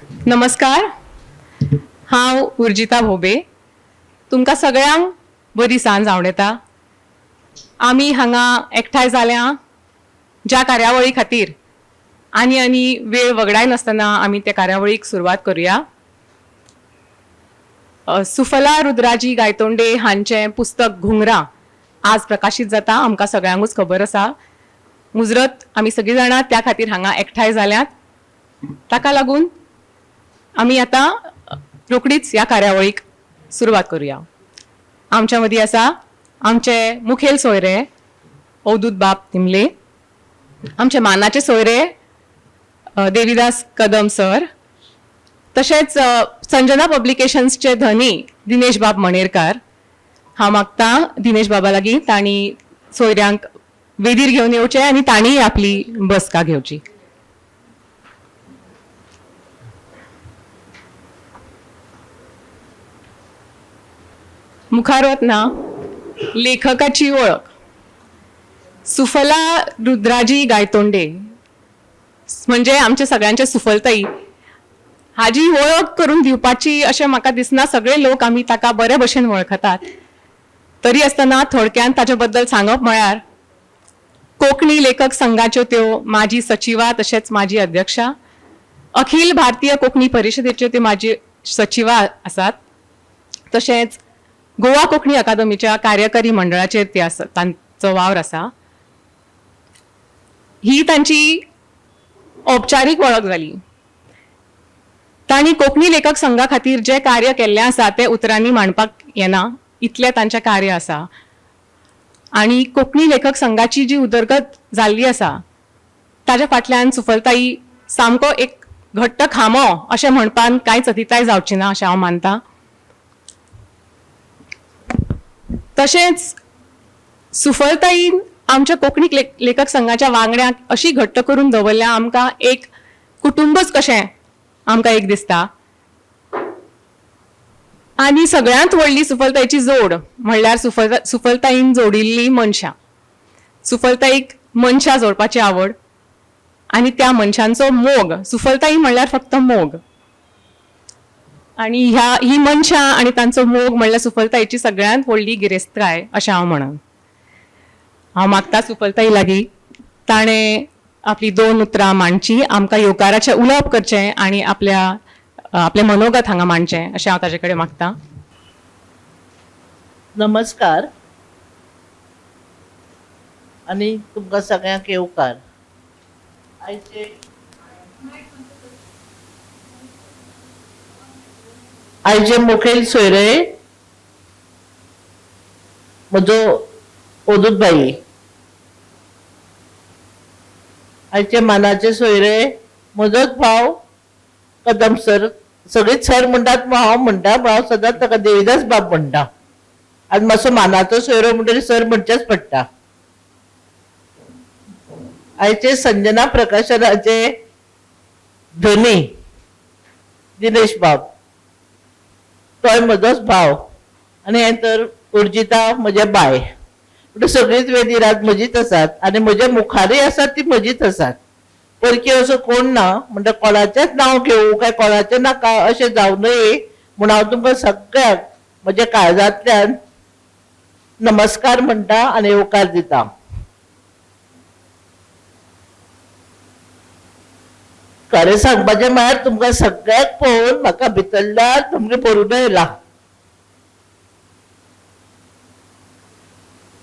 नमस्कार. हांव उर्जिता भोबे. तुमकां सगळ्यांक बरी सांज आवडेता. आमी हांगा एकठांय जाल्या ज्या कार्यावळी खातीर आनी वेळ वगडाय नासतना आमी त्या कार्यावळीक सुरवात करुया. सुफला रुद्राजी गायतोंडे हांचें पुस्तक घुंगरां आज प्रकाशीत जाता. आमकां सगळ्यांकूच खबर आसा. मुजरत आमी सगळीं जाणां त्या खातीर हांगा एकठांय जाल्यात. ताका लागून आमी आतां रोखडीच ह्या कार्यावळीक सुरवात करुया. आमच्या मदीं आसा आमचे मुखेल सोयरे अवधूत बाब तिमले, आमचे मानाचे सोयरे देविदास कदम सर, तशेंच संजना पब्लिकेशन्सचे धनी दिनेश बाब मणेरकार. हांव मागतां दिनेश बाबा लागीं तांणी सोयऱ्यांक वेदीर घेवन येवचें आनी तांणी आपली बसका घेवची. मुखार वतना लेखकाची वळख. सुफला रुद्राजी गायतोंडे म्हणजे आमचे सगळ्यांचे सुफलताई. हाजी वळख करून दिवपाची अशें म्हाका दिसना. सगळे लोक आमी ताका बरे भशेन वळखतात. तरी आसतना थोडक्यान ताचे बद्दल सांगप म्हळ्यार कोंकणी लेखक संघाच्यो त्यो माजी सचिवा तशेंच माजी अध्यक्षा, अखिल भारतीय कोंकणी परिशदेच्यो त्यो माजी सचिवा आसात, तशेंच गोवा कोंकणी अकादमीच्या कार्यकारी मंडळाचेर ते आसात, तांचो वावर आसा. ही तांची औपचारीक वळख जाली. तांणी कोंकणी लेखक संघा खातीर जे कार्य केल्लें आसा तें उतरांनी मांडपाक येना, इतलें तांचें कार्य आसा. आनी कोंकणी लेखक संघाची जी उदरगत जाल्ली आसा ताच्या फाटल्यान सुफलताई सामको एक घट्ट खांबो अशें म्हणपान कांयच अतिताय जावची ना अशें हांव मानतां. तशेंच सुफलताईन आमच्या कोंकणी लेखक संघाच्या वांगड्यांक अशी घट्ट करून दवरल्या आमकां एक कुटुंबच कशें आमकां एक दिसता. आनी सगळ्यांत व्हडली सुफलताईची जोड म्हणल्यार सुफलताईन जोडिल्ली मनशां. सुफलताईक मनशां जोडपाची आवड आनी त्या मनशांचो मोग. सुफलताई म्हणल्यार फक्त मोग. आनी ही मनशां आनी तांचो मोग म्हणल्यार सुफलताईची सगळ्यांत व्हडली गिरेस्तकाय अशें हांव म्हणन. हांव मागतां सुफलताई लागीं ताणें आपली 2 उतरां मांडची, आमकां येवकाराचें उलोवप करचें आनी आपलें मनोगत हांगा मांडचें अशें हांव ताचे कडेन मागतां. नमस्कार आणि तुमकां सगळ्यांक येवकार. आयचे मुखेल सोयरे म्हजो अवधूत बाई, आयचे मानाचे सोयरे म्हजोच भाव कदम सर. सगळीच सर म्हणटात पूण हांव म्हणटा, हांव सदांच ताका देविदास बाब म्हणटा. आनी मातसो मानाचो सोयरो म्हणटकीर सर म्हणचेच पडटा. आयचे संजना प्रकाशनाचे धनी दिनेश बाब, तोय म्हजोच भाव. आनी हें तर उर्जिता म्हजे बाय. सगळीच वेदीरात म्हजीच आसात आनी म्हजे मुखारय आसात ती म्हजीच आसात. परकी असो कोण ना म्हणटा कोणाचेंच नांव घेवं काय कोणाचें नाका अशें जावं नये म्हूण हांव तुमकां सगळ्यांक म्हज्या काळजांतल्यान नमस्कार म्हणटा आनी येवकार दिता. खरें सांगपाचें म्हळ्यार तुमकां सगळ्यांक पळोवन म्हाका भितरल्यान तुमगे बरोवना येयला.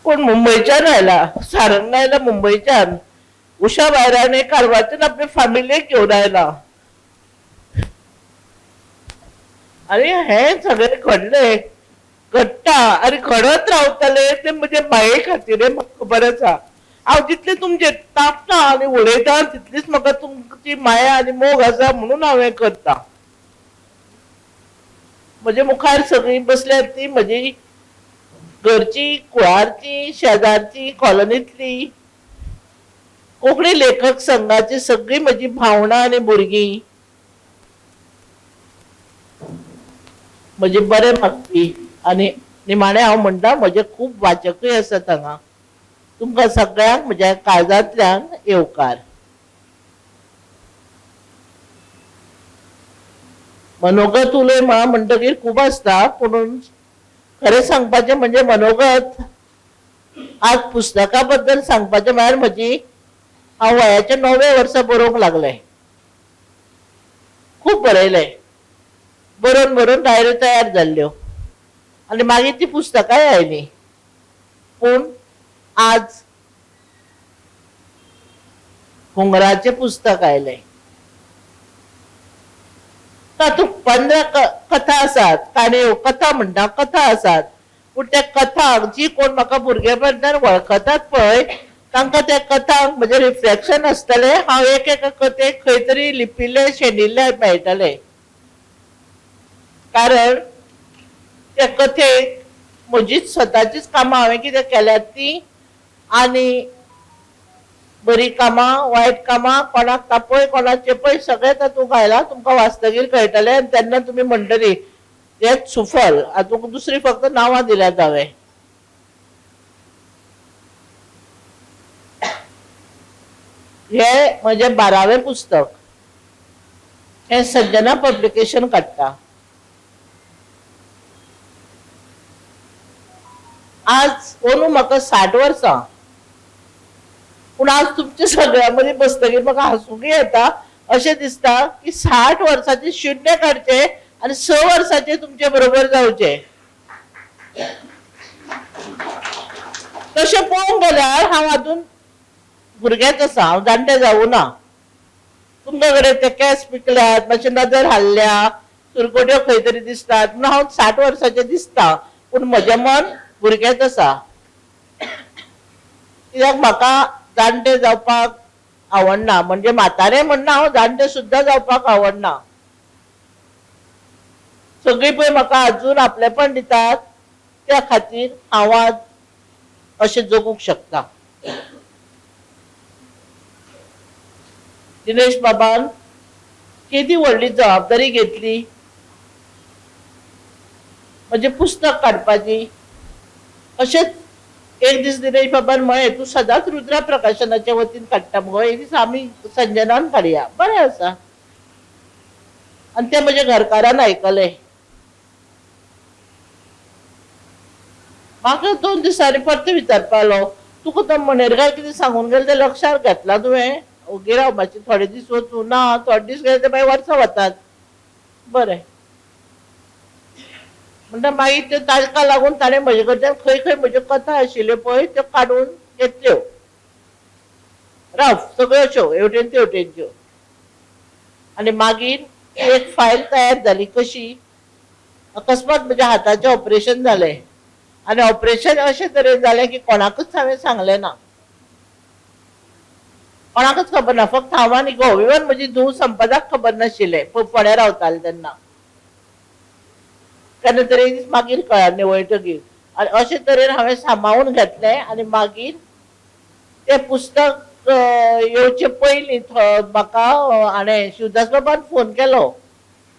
कोण मुंबयच्यान आयला, सारंगां आयला मुंबयच्यान. उशा भायरान कालवाच्यान आपली फॅमिलीक घेवन आयला. आनी हें सगळें घडलें घडटा आनी घडत रावतले ते म्हजे बाये खातीर म्हाका खबर आसा. हांव जितलें तुमचेर तापता आनी उलयता तितलीच म्हाका तुमची माया आनी मोग आसा म्हणून हांव हें करतां. म्हजे मुखार सगळीं बसल्यात ती म्हजी घरची, कुळारची, शेजारची, कॉलनींतली, कोंकणी लेखक संघाची सगळी म्हजी भावणां आनी भुरगीं, म्हजे बरे मागपी आनी निमाणें हांव म्हणटा म्हजे खूब वाचकूय आसात हांगा. तुमकां सगळ्यांक म्हज्या काळजांतल्यान येवकार. मनोगत उलयमा म्हणटकीर खूब आसता, पूण खरें सांगपाचें म्हणजे मनोगत आज पुस्तका बद्दल सांगपाचें म्हळ्यार म्हजी हांव वयाच्या 9व्या वर्सा बरोवंक लागलें. खूब बरयलें, बरोवन बरोवन डायऱ्यो तयार जाल्ल्यो आनी मागीर ती पुस्तकाय आयलीं. पूण आज हुंगराचें पुस्तक आयलें. तातूंत 15 कथा आसात, काणयो कथा म्हणटा कथा आसात. पूण त्या कथांक जी कोण म्हाका भुरगेपणांतल्यान वळखतात पळय, तांकां त्या कथांक म्हजें रिफ्लेक्शन आसतलें. हांव एक एका कथेक खंय तरी लिपिल्लें शेणिल्लें मेळटलें. कारण त्या कथेक म्हजीच स्वताचीच कामां हांवें कितें केल्यात ती, आनी बरी कामां वायट कामां, कोणाक तापय कोणाक चेपय सगळें तातूंत घायलां. तुमकां वाचतकीर कळटलें आनी तेन्ना तुमी म्हणटली हेंच सुफल. हातूंत दुसरी फक्त नांवां दिल्यात हांवें. हें म्हजें 12वें पुस्तक. हें संजना पब्लिकेशन काडटा. आज अंदू म्हाका 60 वर्सां. पूण आज तुमच्या सगळ्या मदीं बसतकीर म्हाका हांसूंक येता. अशें दिसता की 60 वर्सांचे शुन्य काडचे आनी 6 वर्सांचे तुमचे बरोबर जावचे. तशें पळोवंक गेल्यार हांव अजून भुरगेंच आसा, हांव जाणटें जावूं ना. तुमचे कडेन ते केंस पिकल्यात, मातशें नदर हाल्ल्या, सुरकोट्यो खंय तरी दिसतात, पूण हांव 60 वर्सांचें दिसता. पूण म्हजें मन भुरगेंच आसा. कित्याक म्हाका जाणटें जावपाक आवडना. म्हणजे म्हातारें म्हणना, हांव जाणटें सुद्दां जावपाक आवडना. सगळीं पळय म्हाका अजून आपलेपण दितात, त्या खातीर हांव आज अशें जगूंक शकता. दिनेश बाबान केदी व्हडली जबाबदारी घेतली म्हणजे पुस्तक काडपाची. अशेंच एक दीस दिनेश बाबान म्हळें, तूं सदांच रुद्रा प्रकाशनाच्या वतीन काडटा मुगो, एक दीस आमी संजनान काडया. बरें आसा. आनी तें म्हज्या घरकारान आयकलें. म्हाका 2 दिसांनी परत विचारपा लागलो, तुका तो मणेरकार कितें सांगून गेलो तें लक्षार घेतला तुवें? ओगी राव मातशें थोडे दीस वचूं. ना, थोडे दीस गेले ते मागीर वर्सां वतात. बरें म्हणटा मागीर त्यो ताका लागून ताणें म्हजे कडच्यान खंय खंय म्हज्यो कथा आशिल्ल्यो पळय त्यो काडून घेतल्यो. राव सगळ्यो अश्यो हेवटेन तेवटेनच्यो. आनी मागीर एक फायल तयार जाली. कशी? अकस्मात म्हज्या हाताचें ऑपरेशन जालें. आनी ऑपरेशन अशें तरेन जालें की कोणाकच हांवें सांगलें ना. कोणाकच खबर ना, फक्त हांव आनी घोव. इवन म्हजी धूव संपदाक खबर नाशिल्लें, फोंड्या रावतालें तेन्ना. केन्ना तरी एक दीस मागीर कळ्ळें निवळटकीर. आनी अशे तरेन हांवें सांबाळून घेतलें. आनी मागीर तें पुस्तक येवचे पयलीं म्हाका हाणें शिवदास बाबान फोन केलो,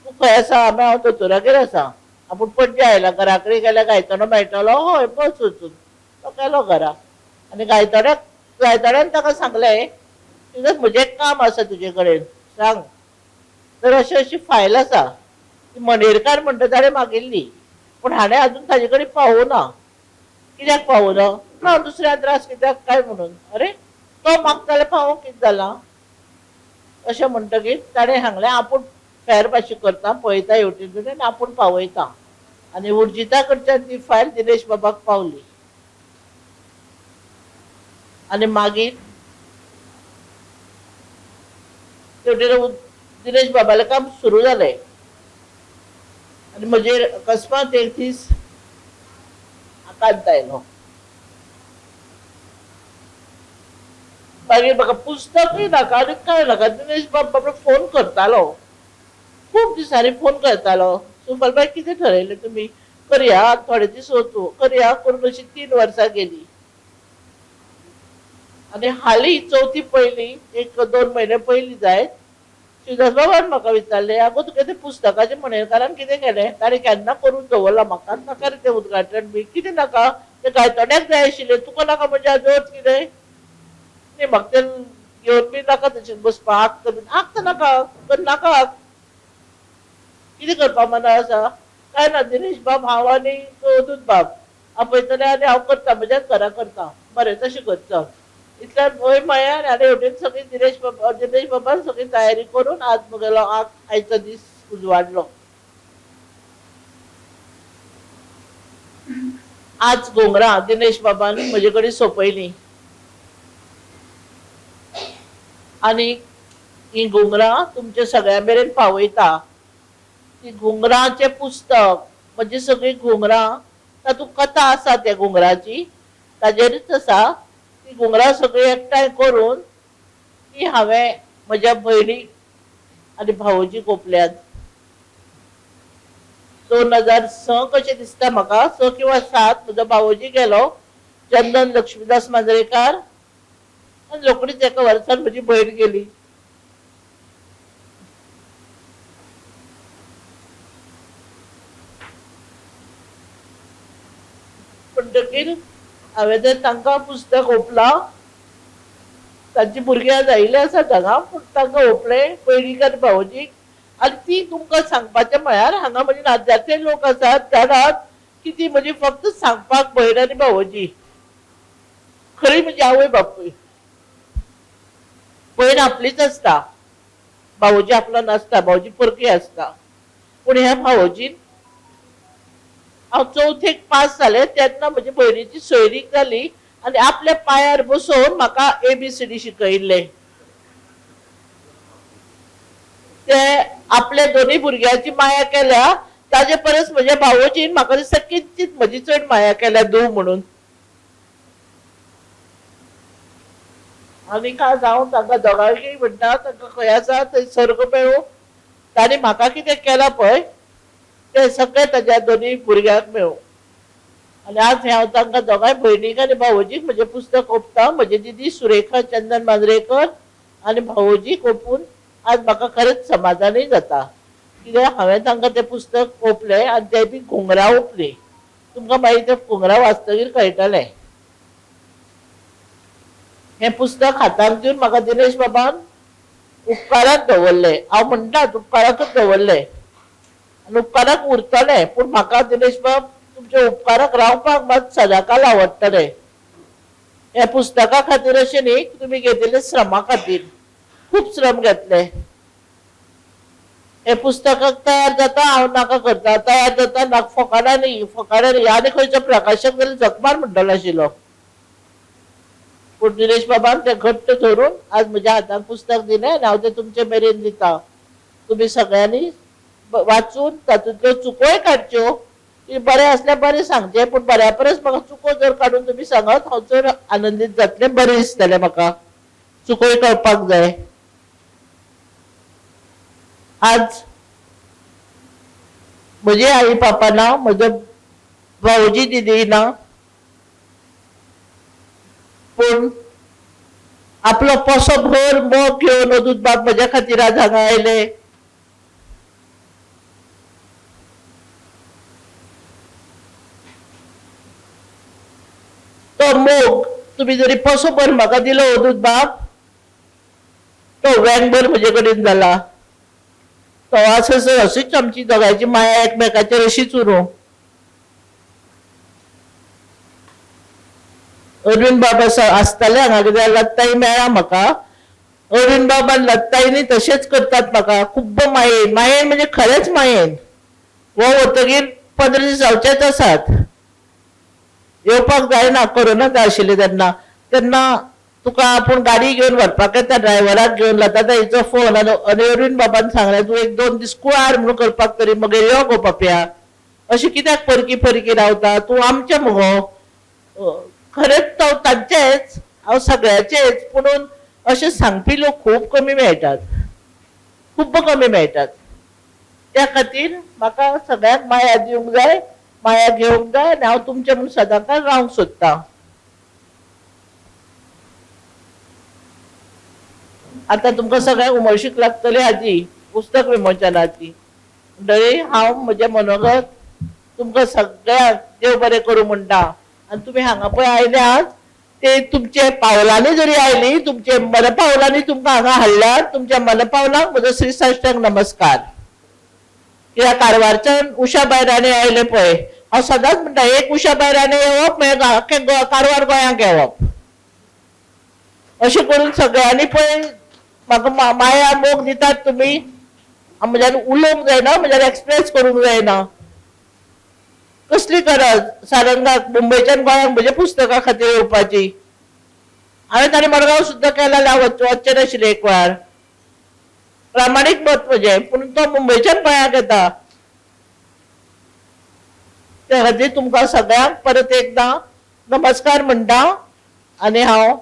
तूं खंय आसा? हांव दोतोरागेर आसा. आपूण पणजे आयला, घरा कडेन गेल्यार गायतोडो मेळटलो? हय बस वचून. तो गेलो घरा. आनी गायतोड्यान ताका सांगलें, शिवदास म्हजें एक काम आसा तुजे कडेन, सांग. तर अशी अशी फायल आसा, ती मणेरकार म्हणटा ताणें मागिल्ली, पूण हाणें आजून ताजे कडेन पावोवना. कित्याक पावोवना? ना दुसऱ्या त्रास कित्याक काय म्हणून. अरे तो मागताले पावोवंक कितें जालां? अशें म्हणटकीर ताणें सांगलें, आपूण फेरभाशी करता, पळयता हेवटेन आनी आपूण पावयता. आनी उर्जिता कडच्यान ती फायल दिनेश बाबाक पावली. आनी मागीर शेवटेन दिनेश बाबालें काम सुरू जालें. आनी म्हजेर अकस्मात एक दीस आकांत आयलो. मागीर म्हाका पुस्तकूय नाका आनी कांय नाका. दिनेश बाबा फोन करतालो, खूब दिसांनी फोन करतालो. सुंपलबाई कितें ठरयलें तुमी? करया, थोडे दीस वचूं. करया करून अशी 3 वर्सां गेली. आनी हालीं चवथी पयलीं 1-2 म्हयने पयलीं जायत शिवदास बाबान म्हाका विचारलें, आगो तुगे तें पुस्तकाचें मणेरकारान कितें केलें? ताणें केन्ना करून दवरलां. म्हाका नाका रे तें उद्घाटन बी. कितें नाका? तें गायतोड्याक जाय आशिल्लें. तुका नाका म्हणजे आजोच कितें? न्ही म्हाका तें घेवन बी नाका तशें बसपाक. आक्त नाका नाका. कितें करपा मना आसा? काय ना, दिनेश बाब हांव आनी अवधूत बाब आपयतले आनी हांव करता, म्हज्याच घरा करता. बरें, तशें करता. इतल्यान भंय म्हळ्यार आनी हेवटेन सगळी दिनेश बाबान सगळी तयारी करून आज मुगेलो आयचो दीस उजवाडलो. आज घोंगरां दिनेश बाबान म्हजे कडेन सोंपयलीं आनी ही घोंगरां तुमच्या सगळ्या मेरेन पावयता. ती घुंगरांचे पुस्तक म्हणजे सगळी घुंगरां, तातूंत कथा आसा त्या घुंगराची, ताजेरूच आसा. ती घुंगरां सगळी एकठांय करून ती हांवें म्हज्या भयणीक आनी भावोजीक ओंपल्यात. 2006 कशें दिसता म्हाका, 6 किंवा 7 म्हजो भावोजी गेलो, चंदन लक्ष्मीदास मांद्रेकार, आनी रोखडीच एका वर्सान म्हजी भयण गेली. म्हणटकीर हांवें तें तांकां पुस्तक ओंपलां. तांची भुरगीं आज आयिल्ले आसात हांगा, पूण तांकां ओंपलें भयणीक आनी भावोजीक. आनी ती तुमकां सांगपाचें म्हळ्यार हांगा म्हजे नात्याचे लोक आसात, जाणात की ती म्हजी फक्त सांगपाक भयण आनी भावोजी. खरी म्हजी आवय बापूय. भयण आपलीच आसता, भावोजी आपलो नासता, भावोजी परकी आसता. पूण ह्या भावोजीन हांव 4थेक पास जालें तेन्ना म्हजे भयणीची सोयरीक जाली आनी आपल्या पांयार बसोवन म्हाका ABCD शिकयल्ले. ते आपल्या दोनूय भुरग्यांची माया केल्या, ताजे परस म्हज्या भावोजीन म्हाका दिसता किंचीत म्हजी चड माया केल्या दूं म्हणून. आनी काय जावं तांकां दोगांयकय म्हणटा, तांकां खंय आसा थंय सर्ग मेळूं. तांणी म्हाका कितें केलां पळय ते सगळें ताज्या दोनूय भुरग्यांक मेळूं. आनी आज हांव तांकां दोगांय भयणीक आनी भावोजीक म्हजें पुस्तक ओंपता. म्हजी दिदी सुरेखा चंदन मांद्रेकर आनी भावोजीक ओंपून आज म्हाका खरेंच समाधानूय जाता, कित्याक हांवें तांकां तें पुस्तक ओंपलें आनी तें बी घुंगरां ओंपलीं. तुमकां मागीर तें घुंगरां वाचतकीर कळटलें. हें पुस्तक हातांत घेवन म्हाका दिनेश बाबान उपकाराक दवरलें. हांव म्हणटात उपकाराकूच दवरलें आनी उपकाराक उरतलें, पूण म्हाका दिनेश बाब तुमच्या उपकाराक रावपाक मात सदांकाल आवडटलें. ह्या पुस्तका खातीर अशें न्ही, तुमी घेतिल्ल्या श्रमा खातीर खूब श्रम घेतले. हे पुस्तकाक तयार जाता हांव नाका करता, तयार जाता फकाणांनी आनी खंयचो प्रकाशक जाल्यार जखमार म्हणटलो आशिल्लो. पूण दिनेश बाबान तें घट्ट धरून आज म्हज्या हाताक पुस्तक दिलें आनी हांव तें तुमचे मेरेन दिता. तुमी सगळ्यांनी वाचून तातूंतल्यो चुकोय काडच्यो. बरें आसल्यार बरें सांगचें, पूण बऱ्या परस म्हाका चुको जर काडून तुमी सांगत हांव चड आनंदीत जातलें, बरें दिसतलें म्हाका. चुकोय कळपाक जाय. आज म्हजे आई पापा ना, म्हजो भावोजी दिदी ना, पूण आपलो पोसो भर मोग घेवन अदूत बाब म्हज्या खातीर आज हांगा आयले. तो मोग तुमी जरी पोसो भर म्हाका दिलो अदूत बाब, तो वेंगभर म्हजे कडेन जाला. तो अशीच आमची दोगांयची माया एकमेकाचेर अशीच उरूं. अरविंद बाबा आसताले हांगा, कित्याक लत्ताई मेळ्ळा म्हाका. अरविंद बाबान लत्ताईनी तशेंच करतात म्हाका खूब मायेन म्हणजे खरेंच मायेन. वो वतगीर 15 दीस जावचेच आसात. येवपाक जायना, कोरोना जाय आशिल्ले तेन्ना तुका आपूण गाडी घेवन व्हरपाक येता, ड्रायव्हराक घेवन लताताईचो फोन आनी अरविंद बाबान सांगलें तूं 1-2 दीस कुळार म्हणून करपाक तरी मगे यो गो पाप्या, अशें कित्याक परकी रावता तूं आमचें मुगो. खरेंच तो तांचेच, हांव सगळ्याचेच, पुणून अशें सांगपी लोक खूब कमी मेळटात, खूब कमी मेळटात. त्या खातीर म्हाका सगळ्यांक माया दिवंक जाय, माया घेवंक जाय आनी हांव तुमचें म्हणून सदांकाळ रावंक सोदतां. आतां तुमकां सगळ्यांक उमळशीक लागतली हाजी पुस्तक विमोचनाची. म्हणटरी हांव म्हजें मनोगत तुमकां सगळ्यांक देव बरें करूं म्हणटा. आनी तुमी हांगा पळय आयले आज, ते तुमचे पावलांनी जरी आयली, तुमचे मनपावलांनी तुमकां हांगा हाडल्यात, तुमच्या मनपावलांक म्हजो श्रीसाष्टांग नमस्कार. ह्या कारवारच्यान उषाबाई राणे आयले पळय, हांव सदांच म्हणटा एक उषाबाई राणे येवप मागीर आख्खें कारवार गोंयांक येवप. अशें करून सगळ्यांनी पळय म्हाका माया मोग दितात तुमी, म्हज्यान उलोवंक जायना, म्हज्यान एक्सप्रेस करूंक जायना. कसली गरज सारंगाक मुंबयच्यान गोंयांक म्हज्या पुस्तका खातीर येवपाची. हांवें ताणें मडगांव सुद्दां केलें वचचें नाशिल्लें एक वेळार. प्रामाणीक मत म्हजें, पूण तो मुंबयच्यान गोंयांक येता. त्या खातीर तुमकां सगळ्यांक परत एकदां नमस्कार म्हणटा आनी हांव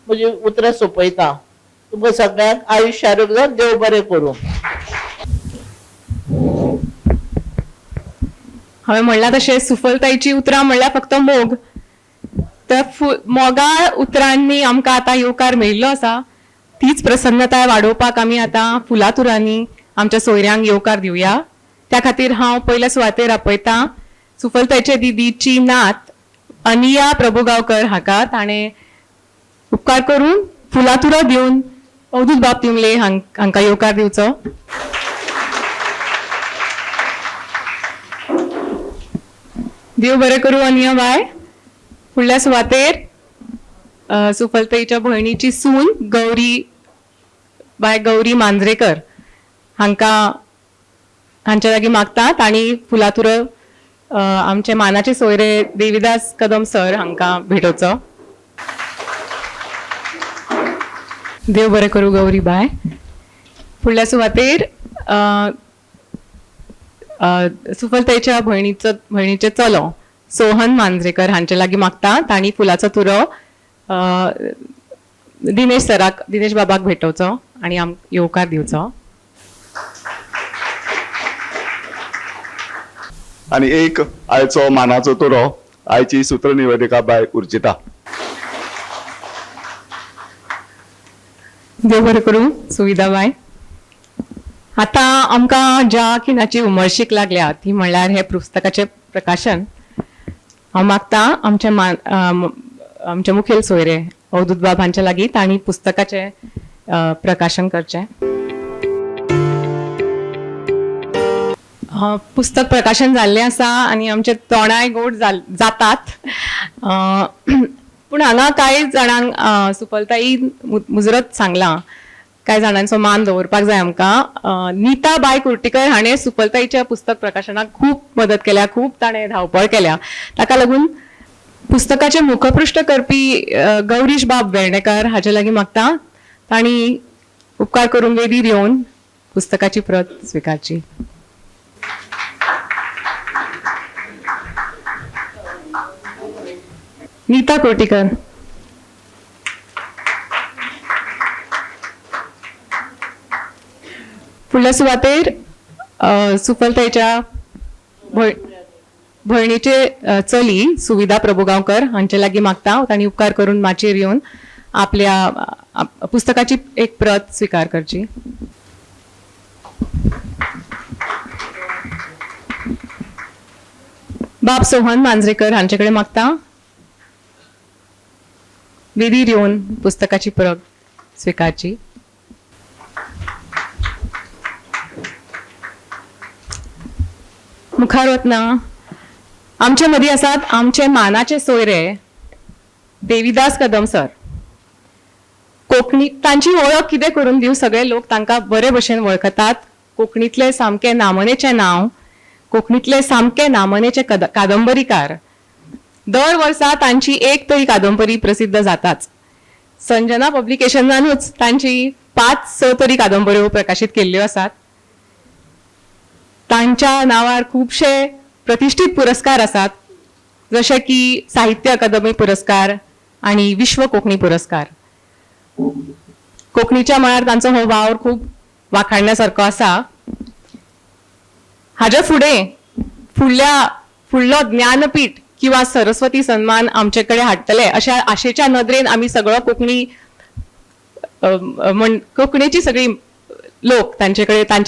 म्हजी उतरां सोंपयतां. तुमकां सगळ्यांक आयुश्य आरोग्य देव बरें करूं. हांवें म्हणलां तशें सुफलताईची उतरां म्हणल्यार फक्त मोग. तर मोगा उतरांनी आमकां आतां येवकार मेळिल्लो आसा. तीच प्रसन्नताय वाडोवपाक आमी आतां फुलांतुरांनी आमच्या सोयऱ्यांक येवकार दिवया. त्या खातीर हांव पयल्या सुवातेर आपयतां सुफलताईचे दिदीची नात अनिया प्रभुगांवकर हाका. ताणें उपकार करून फुलांतुरो दिवन अवधूत बाब तिमले हांकां येवकार दिवचो. देव बरें करूं अनिया बाय. फुडल्या सुवातेर सुफलताईच्या भयणीची सून गौरी मांद्रेकर हांकां हांच्या लागीं मागता. तांणी फुलांतुरो आमचे मानाचे सोयरे देविदास कदम सर हांकां भेटोवचो. देव बरें करूं गौरी बाय. फुडल्या सुवातेर सुफलताईच्या भयणीचे चलो सोहन मांद्रेकर हांचे लागीं मागता. तांणी फुलाचो तुरो दिनेश बाबाक भेटोवचो आनी येवकार दिवचो. आणि एक आयचो मानाचो तुरो आयची सूत्र निवेदिका बाय उर्जिता. देव बरें करूं सुविधा बाय. आता आमकां ज्या खिणाची उमळशीक लागल्या ती म्हणल्यार हे पुस्तकाचे प्रकाशन. हांव मागता आमचे मुखेल सोयरे अवधूत बाब हांच्या लागीं तांणी पुस्तकाचे प्रकाशन करचें. पुस्तक प्रकाशन जाल्लें आसा आनी आमचे तोंडाय गोड जातात. पूण हांगा कांय जाणांक सुफलताई मुजरत सांगलां. कांय जाणांचो मान दवरपाक जाय आमकां. नीता बाय कुर्टीकर हाणें सुफलताईच्या पुस्तक प्रकाशनाक खूब मदत केल्या, खूब ताणें धांवपळ केल्या. ताका लागून पुस्तकाचे मुखपृश्ठ करपी गौरीश बाब वेर्णेकार हाचे लागीं मागता. तांणी उपकार करून वेदीर येवन पुस्तकाची प्रत स्विकारची. नीता कोर्टीकर. फुडल्या सुवातेर सुफलताईच्या भयणीचे चली सुविधा प्रभुगांवकर हांचे लागीं मागता. तांणी उपकार करून माचयेर येवन आपल्या पुस्तकाची एक प्रत स्विकार करची. बाब सोहन मांजरेकर हांचे कडेन मागता. वेदीर येवन पुस्तकाची प्रत स्विकारची. मुखार वतना आमचे मदीं आसात आमचे मानाचे सोयरे देविदास कदम सर. कोंकणी तांची वळख कितें करून दिवं. सगळे लोक तांकां बरे भशेन वळखतात. कोंकणीतले सामके नामनेचे नांव, कोंकणीतले सामके नामनेचे कादंबरीकार. दर वर्सा तांची एक तरी कादंबरी प्रसिद्ध जाताच. संजना पब्लिकेशनानूच तांची 5-6 तरी कादंबऱ्यो प्रकाशीत केल्ल्यो आसात. तांच्या नांवार खुबशे प्रतिश्ठीत पुरस्कार आसात, जशे की साहित्य अकादमी पुरस्कार आणि विश्व कोंकणी पुरस्कार. कोंकणीच्या मळार तांचो हो वावर खूब वाखाणण्यासारको आसा. हाच्या फुडलो ज्ञानपीठ किंवा सरस्वती सन्मान आमचे कडेन हाडटले अशा आशेच्या नदरेन आमी सगळो कोंकणीची सगळी लोक तांचे कडेन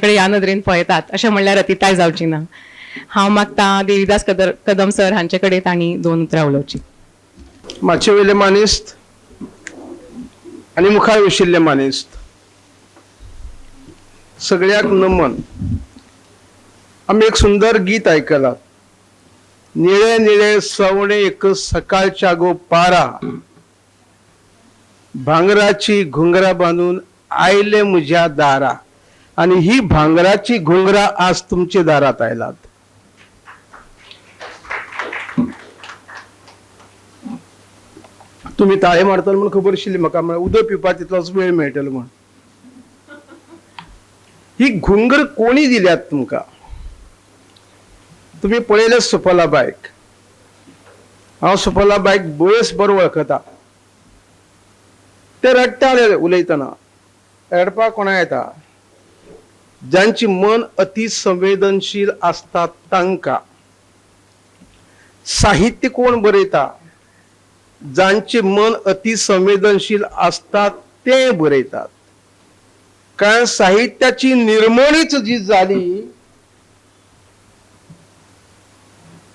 ह्या नदरेन पळयतात अशें म्हणल्यार अतिताय जावची ना. हांव मागता देविदास कदम सर हांचे कडेन तांणी 2 उतरां उलोवची. माचे वयले मानिस्त आनी मुखार वशिल्ले मानिस्त सगळ्याक नमन. आम्ही एक सुंदर गीत ऐकलं. निळे निळे सवणे एक सकाळच्या गो पारा, भांगराची घुंगरा बांधून आयले मुझ्या दारा. आणि ही भांगराची घुंगरा आज तुमच्या दारात आयलात. तुम्ही ताळे मारताल म्हणून खबर आशिल्ली म्हाका, उदक पिवपाक तितलोच वेळ मेळटलो म्हण. ही घुंगर कोणी दिल्यात तुमका? तुम्ही पळयले सुफला बायक. हांव सुफला बायक बस बरो वळखता. ते रडटाले उलयतना. रडपाक कोणा येता? ज्यांची मन अति संवेदनशील असतात तांकां. साहित्य कोण बरयता? ज्यांचे मन अति संवेदनशील असतात ते बरयतात. कारण साहित्याची निर्मणीच जी झाली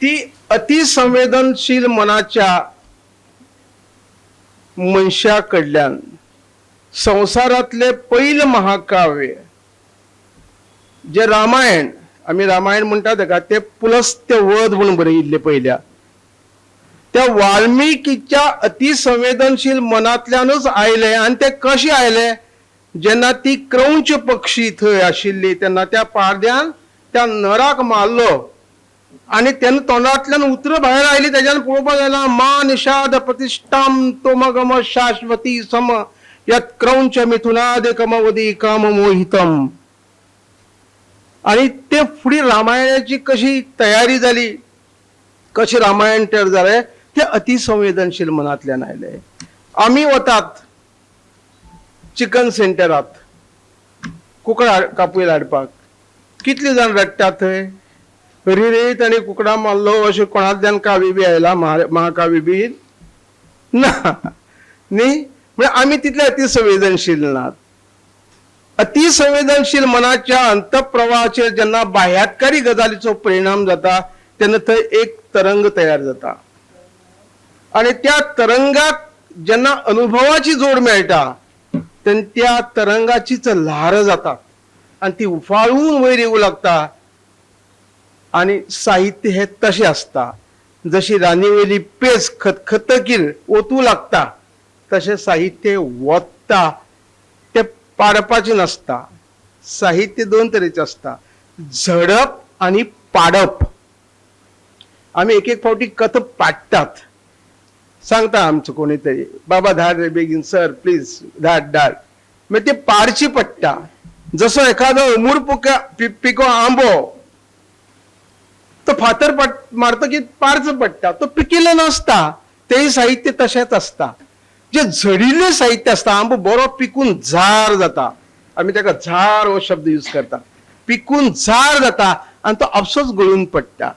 ती अतिसंवेदनशील मनाच्या मनशाकडल्यान. संसारातले पहिलं महाकाव्य जे रामायण, आम्ही रामायण म्हणतात का, ते पुलस्त्य वध म्हणून बरयिल्ले पहिल्या. त्या वाल्मिकीच्या अतिसंवेदनशील मनातल्यानच आयले. आणि ते कशे आयले? जेन्ना ती क्रौंच पक्षी थंय आशिल्ली तेन्ना त्या पारद्यान त्या नराक मारलो आणि त्यानं तोंडातल्यान उतर भायर आयली. त्याच्यान पळोवपाक लागला मा निषाद प्रतिष्ठाम तोमगम शाश्वती सम यत् क्रौंच मिथुनाद कमवदी काम मोहितम. आणि ते फुडें रामायणाची कशी तयारी झाली, कशें रामायण तयार जालें, ते अतिसंवेदनशील मनातल्यान आयले. आमी वतात चिकन सेंटरात कुकडा कापूय हाडपाक. कितले जाण रडटात थंय. रिरेत आणि कुकडा मारलो अशें कोणातल्यान कावी बी आयला महाकावी बी ना न्ही. म्हणजे आमी तितले अतिसंवेदनशील नात. अतिसंवेदनशील मनाच्या अंतप्रवाहाचेर जेन्ना बाह्यात्कारी गजालीचो परिणाम जाता तेन्ना थंय एक तरंग तयार जाता. आणि त्या तरंगाक जेन्ना अनुभवाची जोड मेळटा तेन्ना त्या तरंगाचीच ल्हार जाता आणि ती उफाळून वयर येवूं लागता. आणि साहित्य हे तशें आसता. जशी रानीवेली पेज खतखतकीर ओतू लागता तशें साहित्य वत्ता. ते पाडपाचें नसता. साहित्य दोन तरेचें आसता, झडप आणि पाडप. आमी एक एक फावटी कथ पाडटात. सांगता आमचो कोणी तरी बाबा धाड रे बेगीन सर प्लीज धाड धाड. मागीर ते पाडची पडटा. जसो एखादो अमूर पिको आंबो तो फातर मारतकीर पारचो पडटा. तो पिकिल्लो नसता. तेही साहित्य तशेंच असता. जे झडिल्लें साहित्य असता, आंबो बरो पिकून झार जाता, आमी ताका झार हो शब्द यूज करता. पिकून झार जाता आणि तो आपसोच गळून पडटा.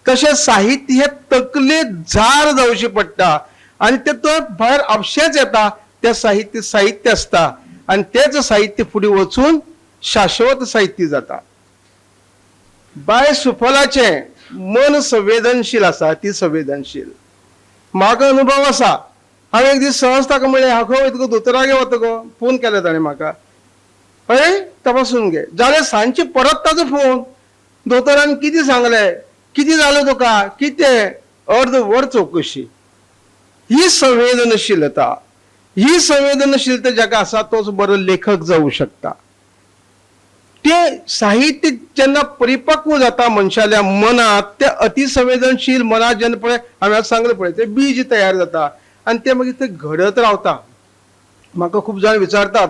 तशें साहित्य हे तकले झार जावचें पडटा आणि ते तो भायर आपशेच येता. ते साहित्य साहित्य असता आणि तेच साहित्य फुडें वचून शाश्वत साहित्य जाता. बाय सुफलाचे मन संवेदनशील आसा. ती संवेदनशील म्हाका अनुभव आसा. हांवें एक दीस सहज ताका म्हणलें हांव खंय वयता गो, दोतोरागेर वता गो. फोन केलो ताणें म्हाका. अरे तपासून घे जाल्यार सांजचे परत ताजो फोन. दोतोरान कितें सांगलें, कितें जालें तुका, कितें, अर्द वर चवकशी. ही संवेदनशीलता, ही संवेदनशीलता जाका आसा तोच बरो लेखक जावं शकता. ते साहित्य जेन्ना परिपक्व जाता मनशाल्या मनात, ते अतिसंवेदनशील मनात जेन्ना पळय हांवें सांगलें पळय ते बीज तयार जाता आणि ते मागीर ते घडत रावता. म्हाका खूब जाण विचारतात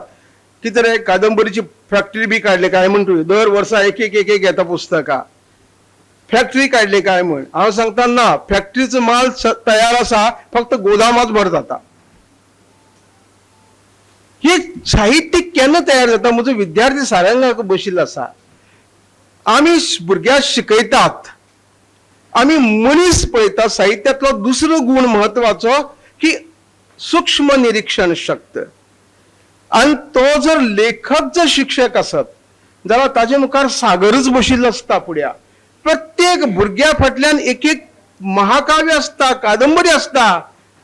कितें रे कादंबरीची फॅक्टरी बी काडली काय म्हण. तूं दर वर्सा एक एक एक एक येता पुस्तकां. फॅक्टरी काडली काय म्हण. हांव सांगता ना, फॅक्टरीचो माल तयार आसा, फक्त गोदामात भर जाता. हे साहित्य केन्ना तयार जाता? म्हजो विद्यार्थी सारंगाक बशिल्लो आसा. आमी भुरग्याक शिकयतात, आमी मनीस पळयता. साहित्यातलो दुसरो गुण महत्वाचो की सूक्ष्म निरीक्षण शक्त. आणि तो जर लेखक जर शिक्षक असत जाल्यार ताजे मुखार सागरच बशिल्लो आसता फुड्या. प्रत्येक भुरग्या फाटल्यान एक एक महाकाव्य असता, कादंबरी असता,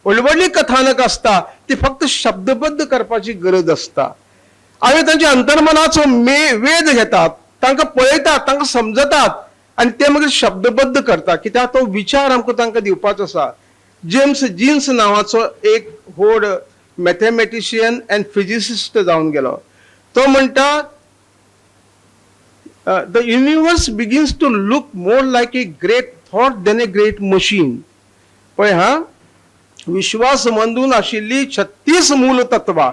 व्हडली कथानक असता. ती फक्त शब्दबद्ध करपाची गरज असता. आमी तांच्या अंतर्मनाचो वेध घेतात, तांकां पळयतात, तांकां समजतात आनी ते मागीर शब्दबद्ध करता कित्याक तो विचार आमकां तांकां दिवपाचो आसा. जेम्स जीन्स नांवाचो एक व्हड मॅथमॅटिशियन अँड फिजिसिस्ट जावन गेलो. तो म्हणटा the universe begins to look more like a great thought than a great machine. पळय हा, विश्वास मंदून आशिल्ली 36 मूल तत्वां,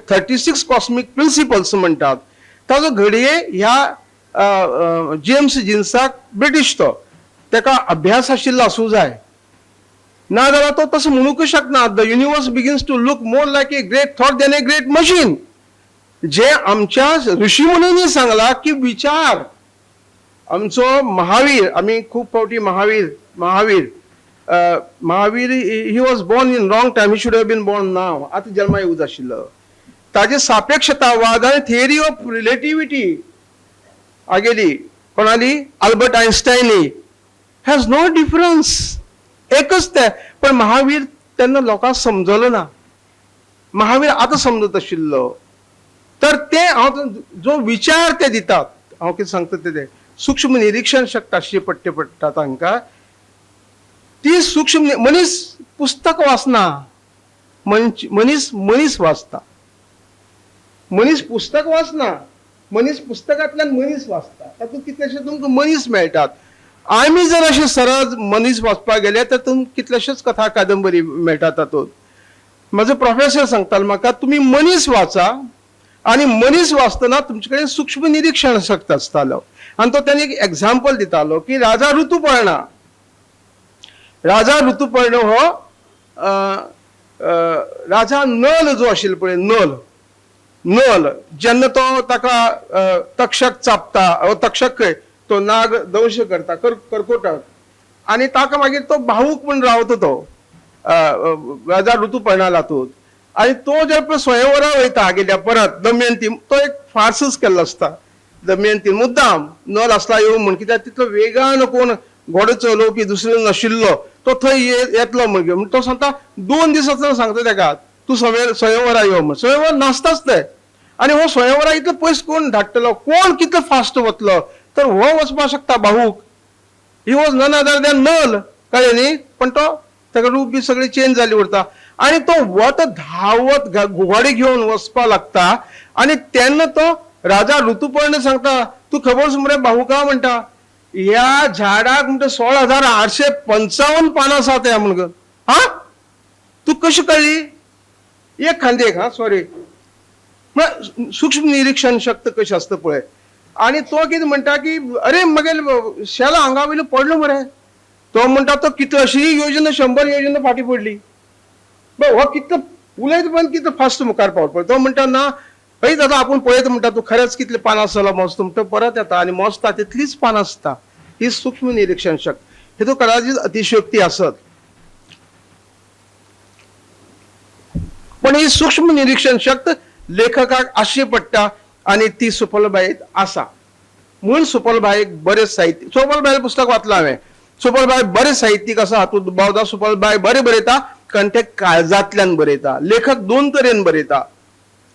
36 कॉस्मिक प्रिन्सिपल्स म्हणटात, ताजो घडये ह्या जेम्स जिन्साक ब्रिटीश तो ताका अभ्यास आशिल्लो आसूं जाय, ना जाल्यार तो तसो म्हणूंक शकना. The universe begins to look more like a great thought than a great machine. जे आमच्या ऋषी मुनींनी सांगला की विचार आमचो महावीर, आमी खूब फावटी Mahavir he was born in wrong time, he should have been born now, आतां जल्मा येवंक आशिल्लो. ताजे सापेक्षतावाद आनी थियरी ऑफ रिलेटिविटी आगेली कोणाली, आल्बर्ट आयन्स्टायनी, हॅज नो डिफरन्स, एकच ते. पण महावीर तेन्ना लोकांक समजलो ना, महावीर आतां समजत आशिल्लो. तर ते हांव जो विचार ते दितात, हांव कितें सांगता ते सूक्ष्म निरीक्षण शक्त आसची पडटा तांकां. ती सूक्ष्म मनीस पुस्तक वाचना, मनीस वाचता. मनीस पुस्तक वाचना, मनीस पुस्तकांतल्यान मनीस वाचता. तातूंत कितलेशे तुमकां मनीस मेळटात. आमी जर अशें सरळ मनीस वाचपाक गेले तर तुमकां कितलेशेच कथा कादंबरी मेळटात तातूंत. म्हजो प्रोफेसर सांगतालो म्हाका, तुमी मनीस वाचा आनी मनीस वाचतना तुमचे कडेन सूक्ष्म निरीक्षण शक्त आसतालो. आनी तो ताणें एक एग्जाम्पल दितालो की राजा ऋतुपर्ण हो राजा नल जो आशिल्लो पळय, नल जेन्ना तो ताका तक्षक चापता, तक्षक तो नाग दंश करता कर्कोटक, आनी ताका मागीर तो भावूक म्हूण रावता तो राजा ऋतुपर्णा लातूंत. आनी तो जर स्वयंवरा वयता गेल्या परत दमयंती, तो एक फार्सच केल्लो आसता. दमयंती मुद्दाम नल आसला येवं म्हण, कित्याक तितलो वेगान कोण घोडो चलोवपी दुसरो नाशिल्लो, तो थंय येतलो म्हण तो सांगता. 2 दीस आसतना सांगता ताका, तूं स्वयंवरा यो म्हण. स्वयंवर नासताच ते. आनी हो स्वयंवरा इतलो पयस कोण धाडटलो, कोण कितलो फास्ट वतलो, तर हो वचपाक शकता भावूक. He was none other than null, कळ्ळें न्ही. पण तो ताका रूप बी सगळी चेंज जाली उरता. आनी तो धावत घोडे घेवन वचपा लागता. आनी तेन्ना तो राजा ऋतुपर्ण सांगता, तूं खबर मरे भावुका म्हणटा, ह्या झाडाक म्हणटा 16,855 पानां आसात ह्या म्हणून. हा, तू कशी कळ्ळी? एक खांदेक, हा सॉरी, सूक्ष्म निरीक्षण शक्त कशी आसता पळय. आनी तो कितें म्हणटा की अरे मगे शेला हांगा वयलो पडलो मरे. तो म्हणटा तो कितलीशी योजना 100 योजना फाटी पडली. हो कितलो उलयता पण कितलो फास्ट मुखार पावता. तो म्हणटा ना हय दादा आपूण पळयता म्हणटा, तूं खरेंच कितले पानां आसतलो मोजता म्हणटा, परत येता आनी मोजता तितलीच पानां आसता. ही सूक्ष्म निरीक्षण शक्त. हेतून कदाचित अतिशयोक्ती आसत, पण ही सूक्ष्म निरीक्षण शक्त लेखकाक आसची पडटा आनी ती सुपलबायेक आसा. म्हणून सुपलबायेक बरें साहित्य, सुपलबाई पुस्तक वाचलां हांवें. सुपलबाई बरें साहित्यीक आसा. हातूंत बावदा सुपलबाई बरें बरयता, कारण ते काळजांतल्यान बरयता. लेखक 2 तरेन बरयता,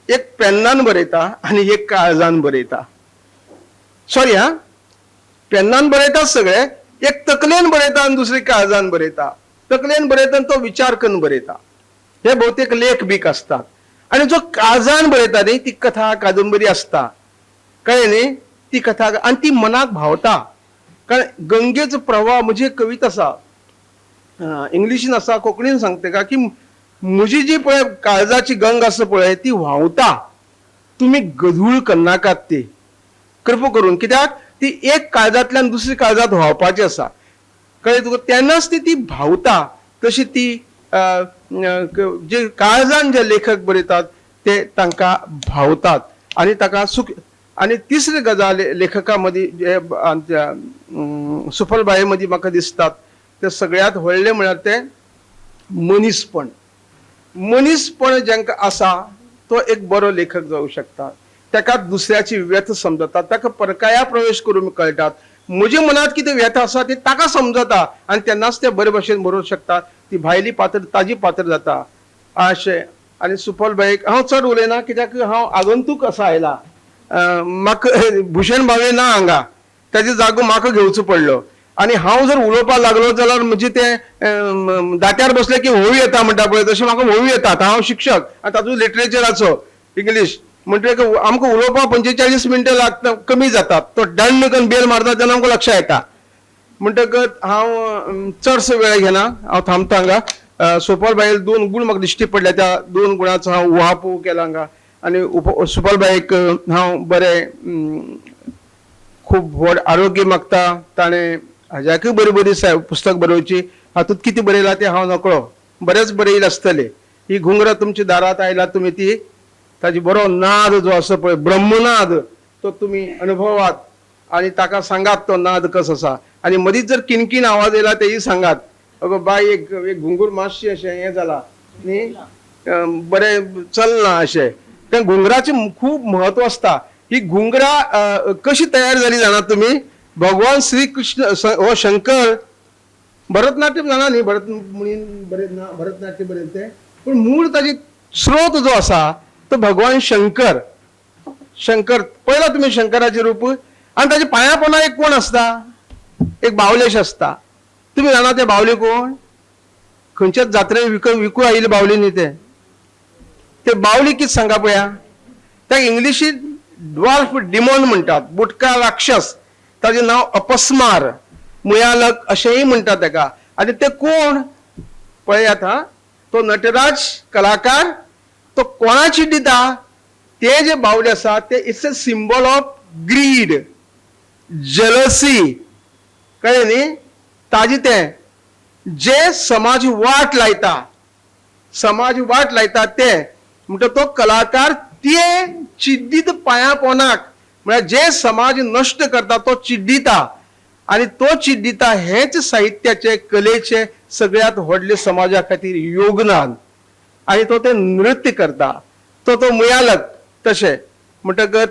एक पेन्नान बरयता आनी एक काळजान बरयता. सॉरी हा, पेन्नान बरयतात सगळे, एक तकलेन बरयता आनी दुसरी काळजान बरयता. तकलेन बरयता आनी तो विचार करून बरयता. हे भोवतेक लेख बीक असतात. आनी जो काळजान बरयता न्ही, ती कथा कादंबरी आसता, कळ्ळें न्ही. ती कथा आनी ती मनाक भावता. कारण गंगेचो प्रवाह, म्हजी एक कविता आसा, इंग्लिशीन आसा, कोंकणीन सांगता का की म्हजी जी पळय काळजाची गंग आसा पळय ती व्हांवता, तुमी गधूळ करनाकात ती कृपा करून. कित्याक ती एक काळजांतल्यान दुसरी काळजांत व्हांवपाची आसा, कळ्ळें तुका. तेन्नाच ती भावता. तशी ती जे काळजान जे लेखक बरयतात ते तांकां भावतात आनी ताका सुख. आनी तिसरी गजाल लेखका मदीं जे सुफलबाये मदीं म्हाका दिसतात ते सगळ्यांत व्हडलें म्हळ्यार ते मनीसपण. मनीसपण जेंका आसा तो एक बरो लेखक जावं शकता. ताका दुसऱ्याची व्यथ समजता, ताका परकाया प्रवेश करून कळटात. म्हज्या मनात कितें व्यथा आसा ती ताका समजता आनी तेन्नाच ते बरे भशेन बरोवंक शकता. ती भायली पात्र ताजी पात्र जाता अशें. आनी सुफलबायेक हांव चड उलयना, कित्याक हांव आगंतूक असो आयला. म्हाका भुशण भावे ना हांगा, त्याची जागो म्हाका घेवचो पडलो आनी हांव जर उलोवपाक लागलो जाल्यार म्हणजे ते दाट्यार बसले की होळी येता म्हणटा पळय तशें म्हाका होळी येता हांव शिक्षक आनी तातूंत लिटरेचराचो इंग्लीश म्हणटकीर आमकां उलोवपाक 45 मिनटां लागता कमी जातात तो डंड करून बेल मारता तेन्ना आमकां लक्षांत येता म्हणटकच हांव चडसो वेळ घेना हांव थांबता हांगा सुपलबायल 2 गूण म्हाका दिश्टी पडल्या त्या 2 गुणांचो हांव उहापोह केला हांगा आनी सुपलबायेक हांव बरें खूब व्हड आरोग्य मागता ताणें हाज्याकूय बरी बरी पुस्तक बरोवची हातूंत कितें बरयलां तें हांव नकळो बरेंच बरयलें आसतलें ही घुंगरां तुमच्या दारांत आयला तुमी ती ताजी बरो नाद जो आसा पळय ब्रह्मनाद तो तुमी अनुभवात आनी ताका सांगात तो नाद कसो आसा आनी मदींच जर किणकीण आवाज येयला तेही सांगात अगो बाय एक घुंगूर मातशें अशें हें जाला न्ही बरें चलना अशें त्या घुंगराचें खूब म्हत्व आसता ही घुंगरां कशी तयार जाली जाणा तुमी भगवान श्री कृष्ण हो शंकर भरतनाट्यम जाणा न्ही भरतनाट्य बरें तें पूण मूळ ताजी स्रोत जो आसा तो भगवान शंकर पळयला तुमी शंकराचें रूप आनी ताच्या पांया पोंदा एक कोण आसता एक बावलेश आसता तुमी जाणा ते बावले कोण खंयच्याच जात्रेक विकू आयिल्ले बावले न्ही ते बावली कितें सांगा पळया त्या इंग्लिशींत ड्वार्फ डिमॉन म्हणटात बुटका राक्षस ताचें नांव अपस्मार मुयालक अशेंय म्हणटात ताका आनी ते कोण पळयात हा तो नटराज कलाकार तो कोणाची दिता ते जे बावले आसा ते it's a symbol of greed jealousy कळ्ळें न्ही ताजे ते जे समाज वाट लायता ते म्हणटा तो कलाकार ते चिड्डीत पांया पोंदाक म्हळ्यार जे समाज नश्ट करता तो चिड्डिता आनी तो चिड्डिता हेच साहित्याचे कलेचे सगळ्यात व्हडले समाजा खातीर योगदान आनी तो ते नृत्य करता तो मुयालक तशें म्हणटकच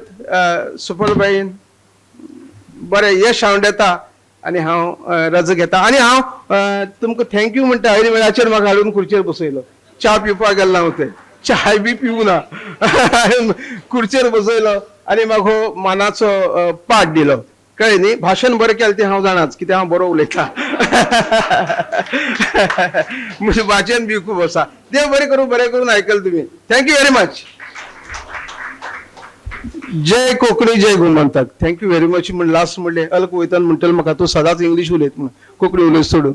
सुपलबाईन बरें यश हांव येता आनी हांव रज घेता आनी हांव तुमकां थँक्यू म्हणटा हरी वेळाचेर म्हाका हाडून खुर्चेर बसयलो च्या पिवपाक गेल्लो हांव थंय चाय बी पिवना खुर्चेर बसयलो आनी म्हाका हो मानाचो पाठ दिलो कळ्ळें न्ही भाशण बरें केलें तें हांव जाणाच कित्याक हांव बरो उलयतां म्हजें वाचन बी खूब आसा देव बरें करून आयकलें तुमी थँक्यू व्हेरी मच जय कोंकणी जय गोमंतक थँक्यू व्हेरी मच म्हण लास्ट म्हणलें अलक वयताना म्हणटलें म्हाका तूं सदांच इंग्लीश उलयत म्हण कोंकणी उलयत सोडून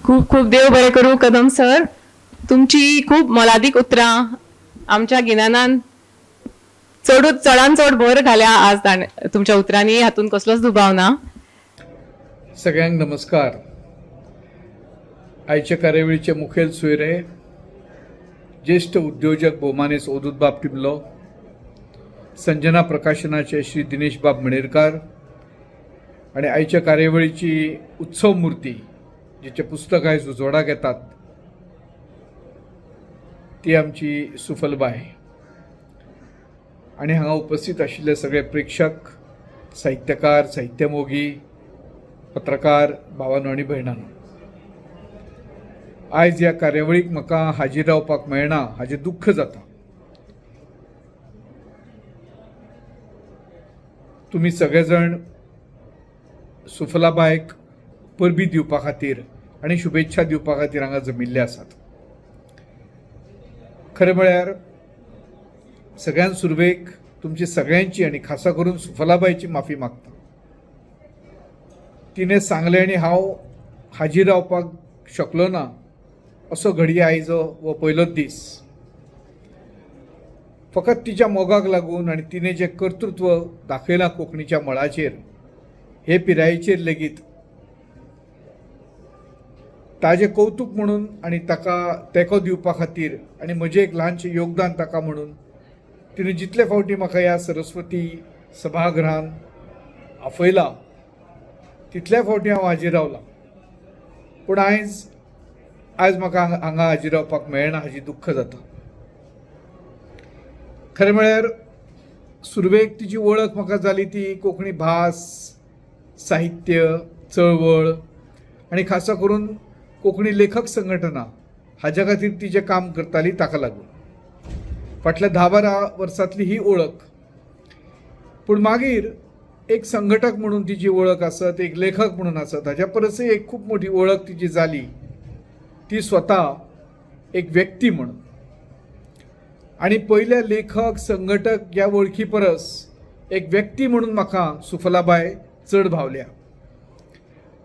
खूप खूप देव बरें करूं कदम सर तुमची खूब मोलादीक उतरां आमच्या गिन्यानान चडान चड भर घाल्या आज तुमच्या उतरांनी हातून कसलोच दुबाव ना सगळ्यांक नमस्कार आयचे कार्यावळीचे मुखेल सोयरे ज्येष्ठ उद्योजक भोवमानेस ओदूद बाब टिमलो संजना प्रकाशनाचे श्री दिनेश बाब मणेरकार आणि आयच्या कार्यावळीची उत्सव मूर्ती जिचे पुस्तक आयज उजवाडाक येतात ती आमची सुफलबाय आणि हांगा उपस्थित आशिल्ले सगळे प्रेक्षक साहित्यकार साहित्यमोगी पत्रकार भावांनो आनी भयणांनो आयज ह्या कार्यावळीक म्हाका हाजीर रावपाक मेळना हाजें दुख्ख जाता तुमी सगळे जाण सुफलाबायक परबी दिवपा खातीर आनी शुभेच्छा दिवपा खातीर हांगा जमिल्ले आसात खरें म्हळ्यार सगळ्यान सुरवेक तुमची सगळ्यांची आनी खासा करून सुफलाबाईची माफी मागता तिने सांगलें आनी हांव हाजीर रावपाक शकलो ना असो घडये आयजो हो पयलोच दीस फकत तिच्या मोगाक लागून आनी तिने जे कर्तृत्व दाखयलां कोंकणीच्या मळाचेर हे पिरायेचेर लेगीत ताजें कौतुक म्हणून आनी ताका तेंको दिवपा खातीर आनी म्हजें एक ल्हानशें योगदान ताका म्हणून तिणें जितले फावटी म्हाका ह्या सरस्वती सभागृहान आपयला तितल्या फावटी हांव हाजीर रावलां पूण आयज म्हाका हांगा हाजीर रावपाक मेळना हाजी दुख्ख जाता खरें म्हळ्यार सुरवेक तिची वळख म्हाका जाली ती कोंकणी भास साहित्य चळवळ आनी खासा करून कोंकणी लेखक संघटना हाज्या खातीर ती जें काम करताली ताका लागून फाटल्या 10-12 वर्सांतली ही ओळख पूण मागीर एक संघटक म्हणून तिची ओळख असत, एक लेखक म्हणून असत, हाच्या परसय एक खूप मोठी ओळख तिची झाली ती स्वतः एक व्यक्ती म्हणून. आणि पहिल्या लेखक संघटक या वळखी परस एक व्यक्ती म्हणून म्हाका सुफलाबाई चड भावल्या.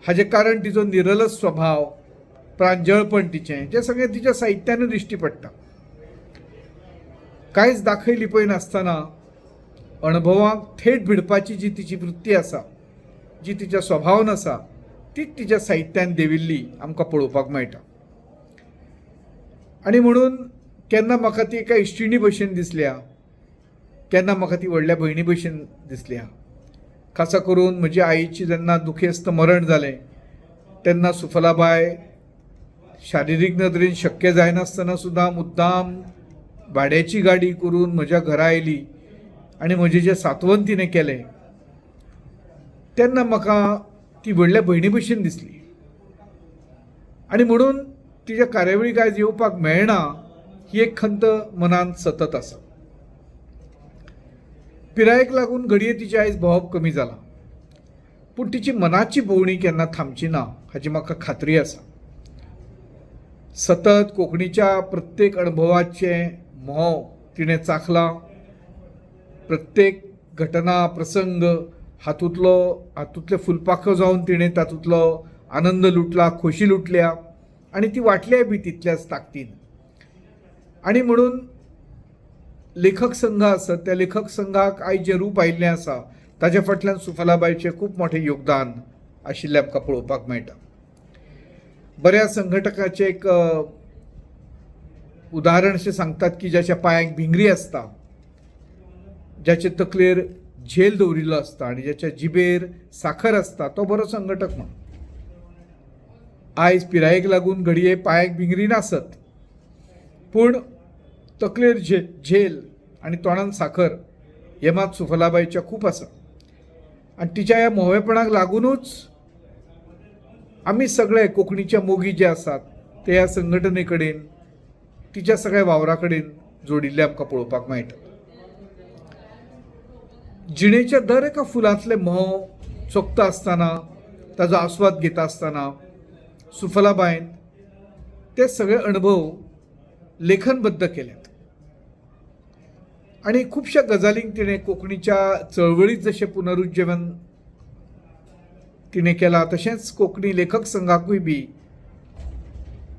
हाजें कारण तिचो निरलस स्वभाव, प्रांजळपण तिचें, जें सगळें तिच्या साहित्यान दिश्टी पडटा. कांयच दाखय लिपय नासतना अणभवांक थेट भिडपाची जी तिची वृत्ती आसा, जी तिच्या स्वभावान आसा, तीच तिच्या साहित्यान देविल्ली आमकां पळोवपाक मेळटा. आनी म्हणून केन्ना म्हाका ती एका इश्टिणी भशेन दिसल्या, केन्ना म्हाका ती व्हडल्या भयणी भशेन दिसल्या. खासा करून म्हज्या आईची जेन्ना दुखेस्त मरण जालें तेन्ना सुफलाबाई शारिरीक नदरेन शक्य जायनासतना सुद्दां मुद्दाम भाड्याची गाडी करून म्हज्या घरा आयली आनी म्हजें जें सांत्वन तिणें केलें तेन्ना म्हाका ती व्हडल्या भयणी भशेन दिसली. आनी म्हणून तिच्या कार्यावळीक आयज येवपाक मेळना ही एक खंत मनांत सतत आसा. पिरायेक लागून घडये तिची आयज भोंवप कमी जाला, पूण तिची मनाची भोंवणी केन्ना थांबची ना हाची म्हाका खात्री आसा. सतत कोंकणीच्या प्रत्येक अणभवाचे मोह तिणें चाखला. प्रत्येक घटना प्रसंग हातूंतले फुलपाखो जावन तिणें तातूंतलो आनंद लुटला, खोशी लुटल्या आनी ती वाटल्या बी तितल्याच ताकदीन. आनी म्हणून लेखक संघ आसत, त्या लेखक संघाक आयज जें रूप आयिल्लें आसा ताच्या फाटल्यान सुफलाबाईचें खूब मोठें योगदान आशिल्लें आमकां पळोवपाक मेळटा. बऱ्या संघटकाचें एक उदाहरण अशें सांगतात की ज्याच्या पांयाक भिंगरी आसता, ज्याचे तकलेर झेल दवरिल्लो आसता आनी ज्याच्या जिबेर साखर आसता तो बरो संघटक म्हणून. आयज पिरायेक लागून घडये पांयाक भिंगरी नासत, पूण तकलेर झेल आनी तोंडान साखर हे मात सुफलाबाईच्या खूब आसा. आनी तिच्या ह्या मोहेपणाक लागूनच आमी सगळे कोंकणीच्या मोगी जे आसात ते ह्या संघटने कडेन, तिच्या सगळ्या वावरा कडेन जोडिल्ले आमकां पळोवपाक मेळटा. जिणेच्या दर एका फुलांतले मोह चोखता आसतना, ताजो आस्वाद घेता आसतना सुफलाबाईन ते सगळे अणभव लेखनबद्ध केल्यात. आनी खुबश्या गजालींक तिणें कोंकणीच्या चळवळीत जशें पुनरुज्जीवन तिणें केलां तशेंच कोंकणी लेखक संघाकूय बी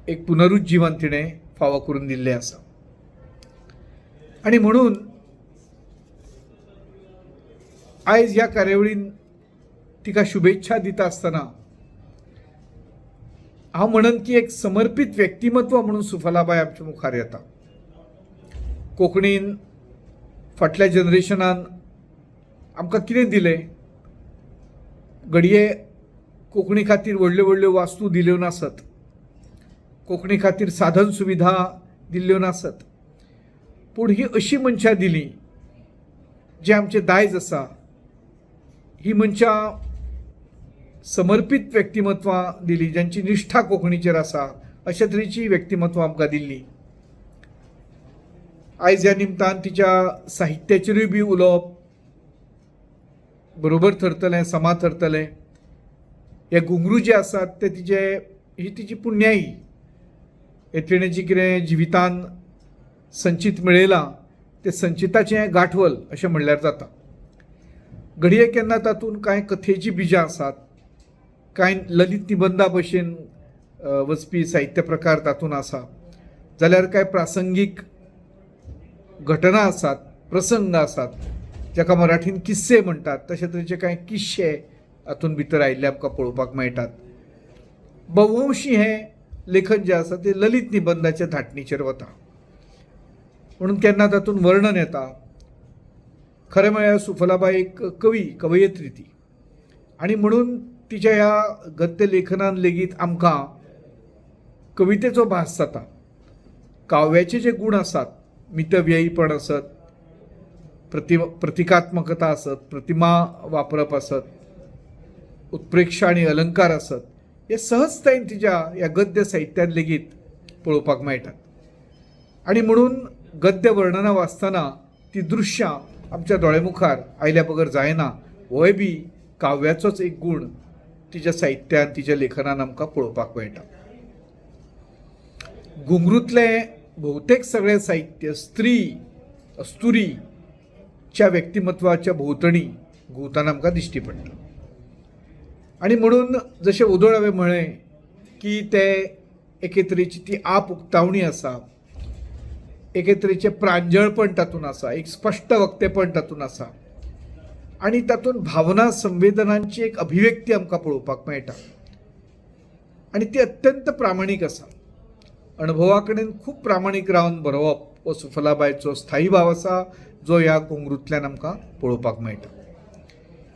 एक पुनरुज्जीवन तिणें फावो करून दिल्लें आसा. आनी म्हणून आयज ह्या कार्यावळीन तिका शुभेच्छा दिता आसतना हांव म्हणन की एक समर्पीत व्यक्तिमत्व म्हणून सुफलाबाई आमच्या मुखार येता. कोंकणीन फाटल्या जनरेशनान आमकां कितें दिलें? घडये कोंकणी खातीर व्हडल्यो व्हडल्यो वास्तू दिल्यो नासत, कोंकणी खातीर साधन सुविधा दिल्ल्यो नासत, पूण ही अशीं मनशां दिलीं जे आमचें दायज आसा. ही मनशां समर्पीत व्यक्तिमत्वां दिली, ज्यांची निश्ठा कोंकणीचेर आसा, अशा तरेची व्यक्तिमत्वां आमकां दिल्ली. आयज ह्या निमतान तिच्या साहित्याचेरूय बी उलोवप बरोबर थरतलें, समा थरतलें. हे घुंगरू जे आसात ते ही तिची पुण्याई. हे तिणें जी कितें जिवितान संचीत मेळयलां ते संचिताचें गांठवल अशें म्हणल्यार जाता. घडये केन्ना तातूंत कांय कथेची बिजां आसात, कांय ललित निबंदा भशेन वचपी साहित्य प्रकार तातूंत आसा, जाल्यार कांय प्रासंगीक घटना आसात, प्रसंग आसात, जाका मराठीन किस्से म्हणटात, तशे तरेचे कांय किस्से हातूंत भितर आयिल्ले आमकां पळोवपाक मेळटात. बहुअंशी हें लेखन जें आसा तें ललित निबंदाच्या धाटणीचेर वता, म्हणून केन्ना तातूंत वर्णन येता. खरें म्हळ्यार सुफलाबाई एक कवयित्री ती, आनी म्हणून तिच्या ह्या गद्य लेखनान लेगीत आमकां कवितेचो भास जाता. काव्याचे जे गूण आसात, मितव्ययीपण आसत, प्रतिकात्मकता आसत, प्रतिमा वापरप आसत, उत्प्रेक्षा आनी अलंकार आसत, हे सहजतायेन तिच्या ह्या गद्य साहित्यान लेगीत पळोवपाक मेळटात. आनी म्हणून गद्य वर्णना वाचतना ती दृश्यां आमच्या दोळे मुखार आयल्या बगर जायना, होय बी काव्याचोच एक गुण तिच्या साहित्यान तिच्या लेखनान आमकां पळोवपाक मेळटा. घुंगरूतले बहुतेक सगळे साहित्य स्त्री अस्तुरीच्या व्यक्तिमत्वाच्या भोवतणी घुंवताना आमकां दिश्टी पडटा. आणि म्हणून जशें उदोळ हांवें म्हळें की ते एके तरेची ती आप उक्तावणी आसा, एके तरेचें प्रांजळपण तातूंत आसा, एक स्पश्ट वक्तेपण तातूंत आसा आणि तातूंत भावना संवेदनांची एक अभिव्यक्ती आमकां पळोवपाक मेळटा आणि ती अत्यंत प्रामाणीक आसा. अणभवा कडेन खूब प्रामाणीक रावन बरोवप हो सुफलाबायचो स्थायी भाव आसा, जो ह्या घुंगरूतल्यान आमकां पळोवपाक मेळटा.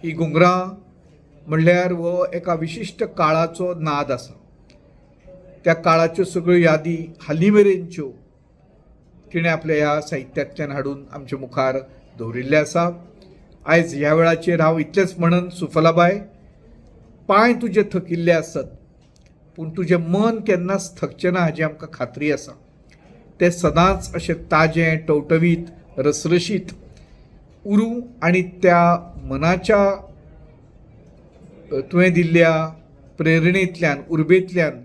ही घुंगरां म्हणल्यार हो एका विशिश्ट काळाचो नाद आसा. त्या काळाच्यो सगळ्यो यादी हालीं मेरेनच्यो तिणें आपल्या ह्या साहित्यांतल्यान हाडून आमच्या मुखार दवरिल्ले आसा. आयज ह्या वेळाचेर हांव इतलेंच म्हणन, सुफलाबाय, पांय तुजे थकिल्ले आसत पूण तुजें मन केन्नाच थकचें ना हाची आमकां खात्री आसा. तें सदांच अशें ताजें, टवटवीत, रसरशीत उरूं आनी त्या मनाच्या तुवें दिल्ल्या प्रेरणेंतल्यान, उर्बेंतल्यान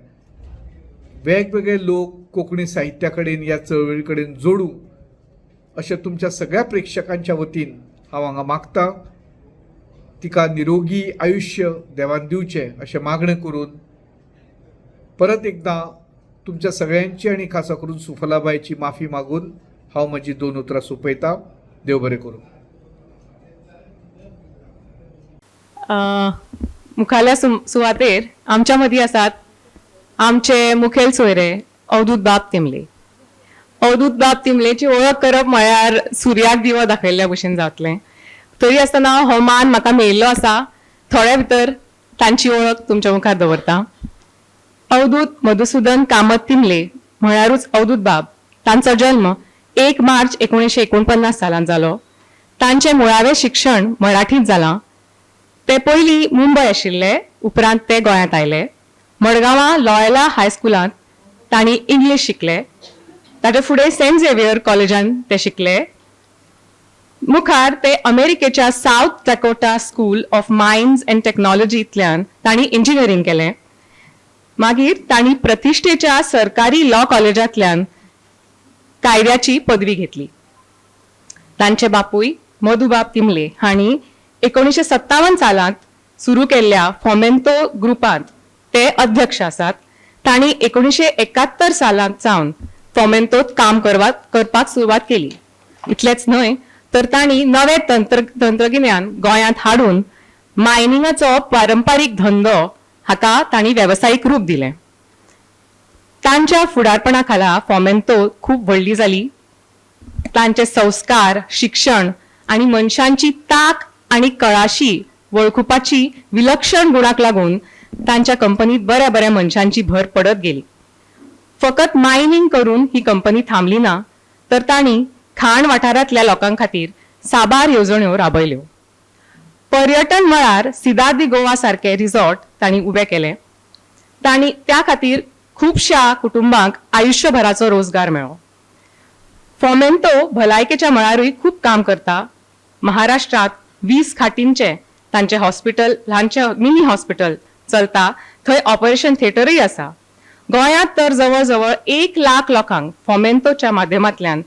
वेगवेगळे लोक कोंकणी साहित्या कडेन, ह्या चळवळी कडेन जोडूं अशें तुमच्या सगळ्या प्रेक्षकांच्या वतीन हांव हांगा मागतां. तिका निरोगी आयुश्य देवान दिवचें अशें मागणें करून परत एकदां तुमच्या सगळ्यांची आनी खासा करून सुफलाबायची माफी मागून हांव म्हजी 2 उतरां सोंपयतां. देव बरें करूं. मुखाल्या सुवातेर आमच्या मदीं आसात आमचे मुखेल सोयरे अवधूत बाब तिमले. अवधूत बाब तिमलेची वळख करप म्हळ्यार सुर्याक दिवो दाखयल्ल्या भशेन जातलें. तरी आसतना हो मान म्हाका मेळिल्लो आसा. थोड्या भितर तांची वळख तुमच्या मुखार दवरता. अवधूत मधुसूदन कामत तिमले म्हळ्यारूच अवधूत बाब. तांचो जल्म 1 मार्च 1949 सालांत जालो. तांचें मुळावें शिक्षण मराठींत जालां. ते पयलीं मुंबय आशिल्ले, उपरांत ते गोंयांत आयले. मडगांवां लॉयला हायस्कुलांत तांणी इंग्लीश शिकले. ताचे फुडें सेंट झेवियर कॉलेजांत ते शिकले. मुखार ते अमेरिकेच्या South Dakota school of mines and टेक्नॉलॉजींतल्यान तांणी इंजिनियरींग केलें. मागीर तांणी प्रतिश्ठेच्या सरकारी लॉ कॉलेजांतल्यान कायद्याची पदवी घेतली. तांचे बापूय मधुबाब तिमले हांणी 1957 सालांत सुरू केल्ल्या फॉमेंतो ग्रुपांत ते अध्यक्ष आसात. तांणी 1971 सालांत सावन फॉमेंतोत काम करपाक सुरवात केली. इतलेंच न्हय तर तांणी नवे तंत्रगिन्यान गोंयांत हाडून मायनिंगाचो पारंपारीक धंदो हाका तांणी वेवसायीक रूप दिलें. तांच्या फुडारपणा खाला फॉमेंतो खूब व्हडली जाली. तांचे संस्कार, शिक्षण आनी मनशांची ताक आनी कळाशी वळखुपाची विलक्षण गुणाक लागून तांच्या कंपनीत बऱ्या बऱ्या मनशांची भर पडत गेली. फकत मायनिंग करून ही कंपनी थांबली ना, तर तांणी खाण वाठारांतल्या लोकां खातीर साबार येवजण्यो राबयल्यो. पर्यटन मळार सिदार्थ दी गोवा सारखे रिसॉर्ट तांणी उबे केले. तांणी त्या खातीर खुबश्या कुटुंबांक आयुश्यभराचो रोजगार मेळ्ळो. फॉमेंतो भलायकेच्या मळारूय खूब काम करता. महाराष्ट्रांत 20 खाटींचे तांचे हॉस्पिटल, ल्हानशें मिनी हॉस्पिटल चलता. थंय ऑपरेशन थिएटरूय आसा. गोंयांत तर जवळ 1 लाख लोकांक फॉमेंतोच्या माध्यमांतल्यान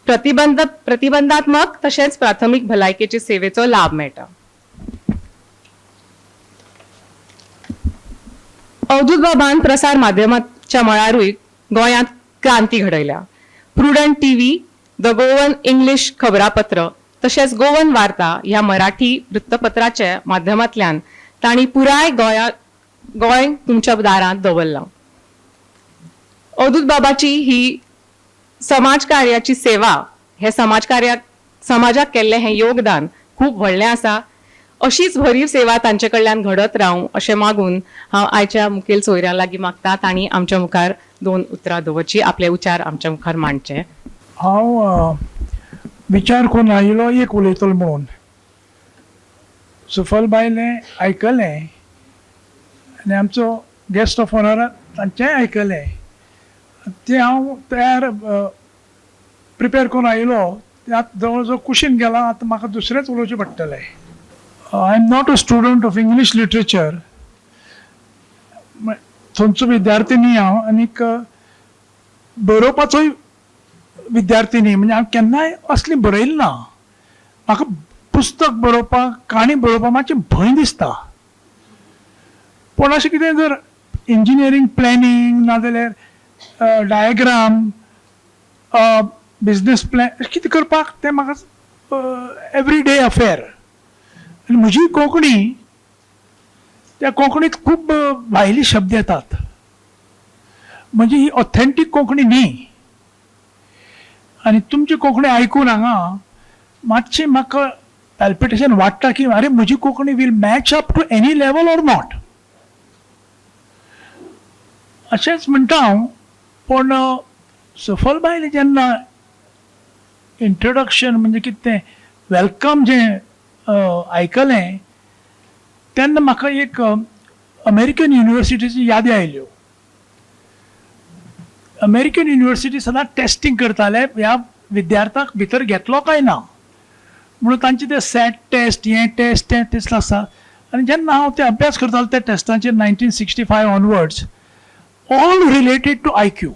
प्रतिबंधात्मक तशेंच प्राथमीक भलायकेचे सेवेचो लाभ मेळटा. अवधूत बाबान प्रसार माध्यमाच्या मळारूय गोंयांत क्रांती घडयल्या. Prudent TV, the Goan English खबरापत्र तशेंच गोवन वार्ता ह्या मराठी वृत्तपत्राच्या माध्यमांतल्यान तांणी पुराय गोंय तुमच्या दारांत दवरलां. अवधूत बाबाची ही समाजकार्याची सेवा, हे समाजाक केल्लें हें योगदान खूब व्हडलें आसा. अशीच भरीव सेवा तांचे कडल्यान घडत रावूं अशें मागून हांव आयच्या मुखेल सोयऱ्यां लागीं मागता तांणी आमच्या मुखार 2 उतरां दवरची, आपले उचार आमच्या मुखार मांडचे. हांव विचार करून आयिल्लो एक उलयतलो म्हणून. सुफलबायलें आयकलें आनी आमचो गेस्ट ऑफ ऑनर तांचेंय आयकलें. तें हांव तयार प्रिपेर करून आयिल्लो. आतां जवळ जवळ कुशीन गेला. आतां म्हाका दुसरेंच उलोवचें पडटलें. I am not a student of English literature. थंयचो विद्यार्थी न्ही हांव, आनीक बरोवपाचोय विद्यार्थी न्ही. म्हणजे हांव केन्नाय असली बरयलें ना. म्हाका पुस्तक बरोवपाक, काणी बरोवपाक मातशी भंय दिसता. पूण अशें कितें जर इंजिनियरींग प्लॅनिंग नाजाल्यार डायग्राम, बिजनेस प्लॅन कितें करपाक तें म्हाका एवरीडे अफेअर. आनी म्हजी कोंकणी, त्या कोंकणीत खूब भायली शब्द येतात. म्हणजे ही ऑथेंटीक कोंकणी न्ही. आनी तुमची कोंकणी आयकून हांगा मातशें म्हाका पॅल्पिटेशन वाडटा की अरे म्हजी Konkani will match up to any level or not. अशेंच म्हणटा हांव. पूण सफल बायले जेन्ना इंट्रोडक्शन म्हणजे कितें तें वेलकम जें आयकलें तेन्ना म्हाका एक अमेरिकन युनिवर्सिटीची यादी आयल्यो. अमेरिकन युनिवर्सिटी सदांच टेस्टिंग करताले ह्या विद्यार्थ्याक भितर घेतलो काय ना म्हणून तांचे ते सॅट टेस्ट, हें टेस्ट, तें टेस्ट आसा. आनी जेन्ना हांव ते अभ्यास करतालो त्या टेस्टांचेर 1965 onwards, all related to IQ,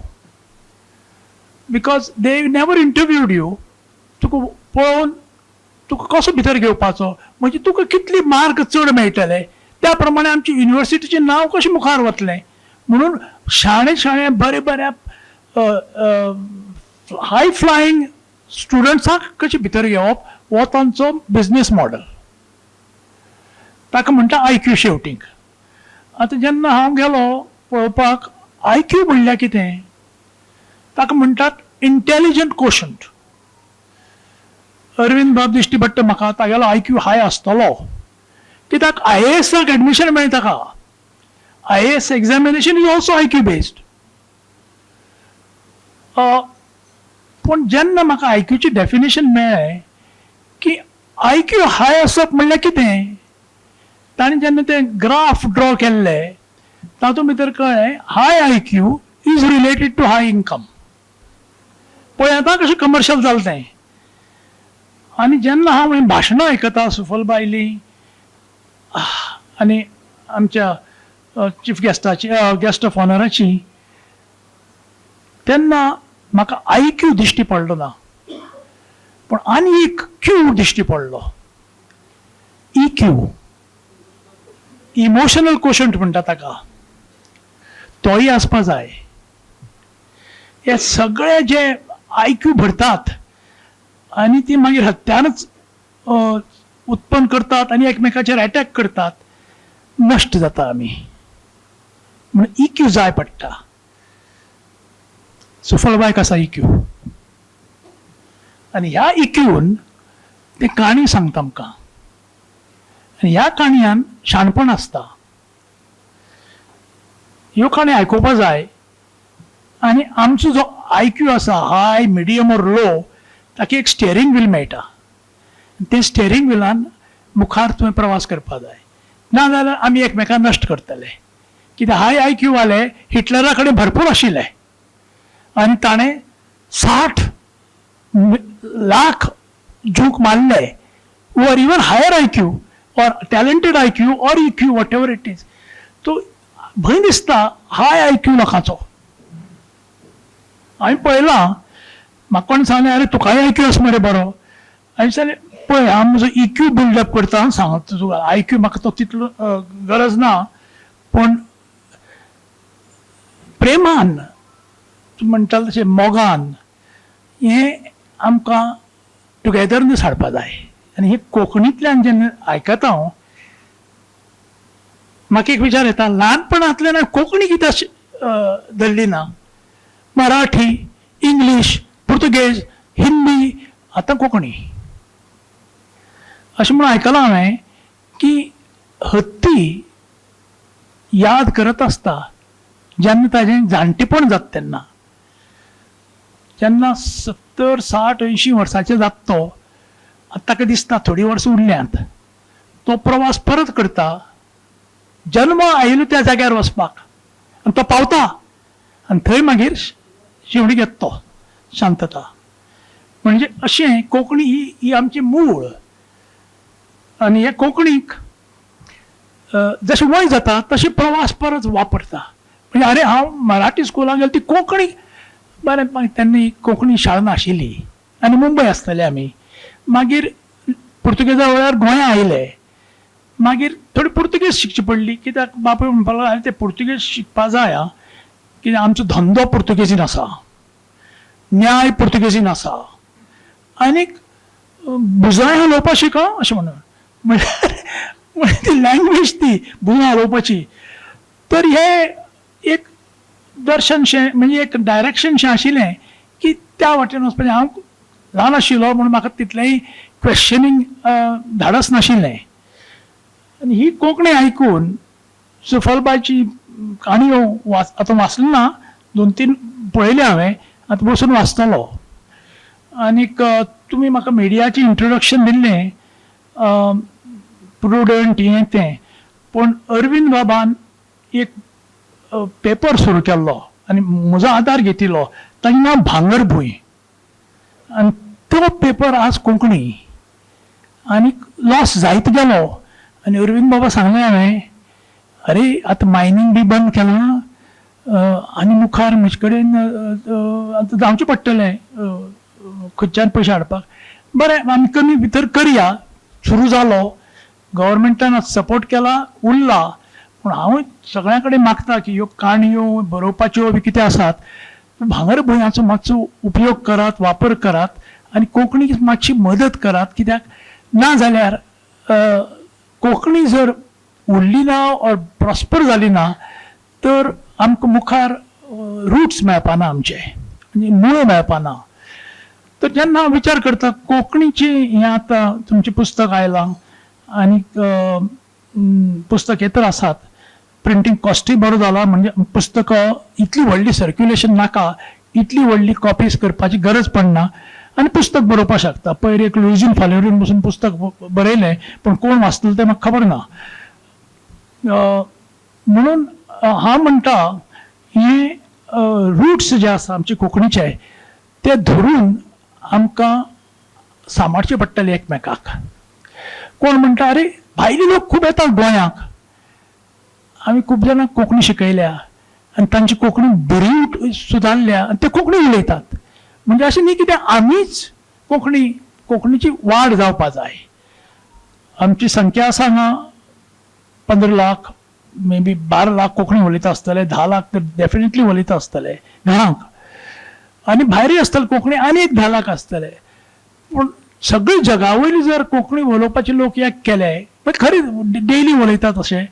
because they never interviewed you. तुका पळोवन तुका कसो भितर घेवपाचो, म्हणजे तुका कितली मार्क चड मेळटले त्या प्रमाणे आमची युनिवर्सिटीचें नांव कशें मुखार वतलें. म्हणून शाणे बरे हाय फ्लायींग स्टुडंट्सांक कशें भितर घेवप हो तांचो बिजनेस मॉडल. ताका म्हणटा IQ शेवटीक. आतां जेन्ना हांव गेलो पळोवपाक IQ म्हणल्यार कितें, ताका म्हणटात इंटेलिजंट कोशंट. अरविंद बाब दिश्टी पडटा म्हाका, तागेलो IQ हाय आसतलो कित्याक IASक एडमिशन मेळ्ळें ताका. IAS examination is also IQ based. पूण जेन्ना म्हाका IQची डेफिनेशन मेळ्ळें की IQ हाय आसप म्हणल्यार कितें, ताणें जेन्ना तें ग्राफ ड्रॉ केल्लें तातूंत भितर कळ्ळें high IQ is related to high income. पळय आतां कशें कमर्शियल जालें तें. आनी जेन्ना हांव हें भाशणां आयकता सुफल बायली आनी आमच्या चीफ गेस्टाची, गेस्ट ऑफ ऑनराची, तेन्ना म्हाका IQ दिश्टी पडलो ना, पूण आनी एक Q दिश्टी पडलो. EQ, इमोशनल कोशंट म्हणटा ताका, तोय आसपा जाय. हे सगळे जे IQ भरतात आनी ती मागीर हत्यानच उत्पन्न करतात आनी एकमेकाचेर अटॅक करतात, नश्ट जाता आमी. म्हणून EQ जाय पडटा. सुफलबायक आसा EQ. आनी ह्या EQन ते काणी सांगता आमकां. आनी ह्या काणयान शाणपण आसता. ह्यो काणी आयकुपा जाय. आनी आमचो जो IQ आसा, हाय, मिडियम ऑर लो, ताका एक स्टेरींग व्हील मेळटा. ते स्टेरींग व्हिलान मुखार तुवें प्रवास करपा जाय. ना जाल्यार आमी एकमेकांक नश्ट करतले. कित्याक हाय IQ वाले हिटलरा कडेन भरपूर आशिल्ले आनी ताणें 60 लाख जूक मारले. or even higher IQ or talented IQ or EQ, whatever it is. तो भंय दिसता हाय IQ लोकांचो. हांवें पळयलां, म्हाका कोण सांगलें अरे तुकाय IQ आसा मरे बरो. हांवें सांगलें पळय हांव म्हजो EQ बिल्डअप करता, सांगता तुका IQ म्हाका तो तितलो गरज ना, पूण प्रेमान तूं म्हणटालो तशें मोगान हें आमकां टुगेदरनेस हाडपा जाय. आनी हे कोंकणींतल्यान जेन्ना आयकता हांव, म्हाका एक विचार येता, ल्हानपणांतल्यान हांवें कोंकणी कित्याक धरली ना? मराठी, इंग्लीश, पुर्तुगेज, हिंदी, आतां कोंकणी. अशें म्हणून आयकलां हांवें की हत्ती याद करत आसता जेन्ना ताजें जाणटेपण जाता तेन्ना. जेन्ना 70, 60, 80 वर्सांचे जाता तो, आतां ताका दिसता थोडीं वर्सां उरल्यांत, तो प्रवास परत करता जल्म आयलो त्या जाग्यार वचपाक, आनी तो पावता आनी थंय मागीर शेवडी घेता तो शांतता. म्हणजे अशें कोंकणी ही आमची मूळ. आनी हे कोंकणीक जशें वय जाता तशें प्रवास परत वापरता. म्हणजे अरे हांव मराठी स्कुलाक गेलो ती कोंकणी बरें तेन्ना कोंकणी शाळा नाशिल्ली आनी मुंबय आसतले आमी. मागीर पुर्तुगेजा वेळार गोंया आयले. मागीर थोडी पुर्तुगेज शिकची पडली कित्याक बापूय म्हणपाक लागलो अरे ते पुर्तुगेज शिकपा जाय आं, कित्याक आमचो धंदो पुर्तुगेजीन आसा, न्याय पुर्तुगेजीन आसा, आनीक बुजाय हालोवपा शिका अशें म्हणून. म्हणजे ती लँग्वेज ती बुजाय हालोवपाची. तर हे एक दर्शनशें म्हणजे एक डायरेक्शनशें आशिल्लें की त्या वाटेन वचपाचें. हांव ल्हान आशिल्लो म्हणून म्हाका तितलेंय क्वेश्चनींग धाडस नाशिल्लें. आनी ही कोंकणी आयकून सुफलबायची काणयो आतां वाचली ना, 2-3 पळयले हांवें, आतां बसून वाचतलो. आनीक तुमी म्हाका मिडियाचें इंट्रोडक्शन दिल्लें, प्रुडंट हें तें, पूण अरविंद बाबान एक पेपर सुरू केल्लो आनी म्हजो आदार घेतिल्लो, ताचें नांव भांगरभूंय. आनी तो पेपर आज कोंकणी आनी लॉस जायत गेलो. आनी अरविंद बाबा सांगलें हांवें अरे आतां मायनींग बी बंद केलां आनी मुखार म्हजे कडेन आतां जावचें पडटलें खंयच्यान पयशे हाडपाक. बरें आमी कमी भितर करया. सुरू जालो, गव्हर्मेंटान सपोर्ट केला, उरला. पूण हांव सगळ्यां कडेन मागता की ह्यो काणयो बरोवपाच्यो बी कितें आसात भांगरभुंयाचो मातसो उपयोग करात, वापर करात आनी कोंकणीक मातशी मदत करात. कित्याक ना जाल्यार कोंकणी जर उरली ना ऑर प्रॉस्पर जाली ना तर आमकां मुखार रुट्स मेळपाना, आमचे म्हणजे मूळ मेळपाना. तर जेन्ना हांव विचार करता कोंकणीची हें आतां तुमचें पुस्तक आयलां आनीक पुस्तक हे तर आसात, प्रिंटींग कॉस्टूय बरो जाला, म्हणजे पुस्तकां इतली व्हडली सर्क्युलेशन नाका, इतली व्हडली कॉपीज करपाची गरज पडना आनी पुस्तक बरोवपाक शकता. पयर एक लुईजीन फालेरून बसून पुस्तक बरयलें पूण कोण वाचतलो तें म्हाका खबर ना. म्हणून हांव म्हणटा हे रुट्स जे आसा आमचे कोंकणीचे ते धरून आमकां सांबाळचे पडटले एकमेकाक. कोण म्हणटा अरे भायले लोक खूब येतात गोंयाक, आमी खूब जाणांक कोंकणी शिकयल्या आनी तांची कोंकणी बरी सुदारल्या आनी ते कोंकणी उलयतात. म्हणजे अशें न्ही कितें आमीच कोंकणीची वाड जावपा जाय. आमची संख्या आसा हांगा 15 लाख, मे बी 12 लाख कोंकणी उलयता आसतले, 10 लाख तर डेफिनेटली उलयता आसतले घरांक, आनी भायरूय आसतले कोंकणी आनी एक 10 लाख आसतले. पूण सगळे जगा वयले जर कोंकणी उलोवपाचे लोक एक केले खरी डेली उलयतात अशें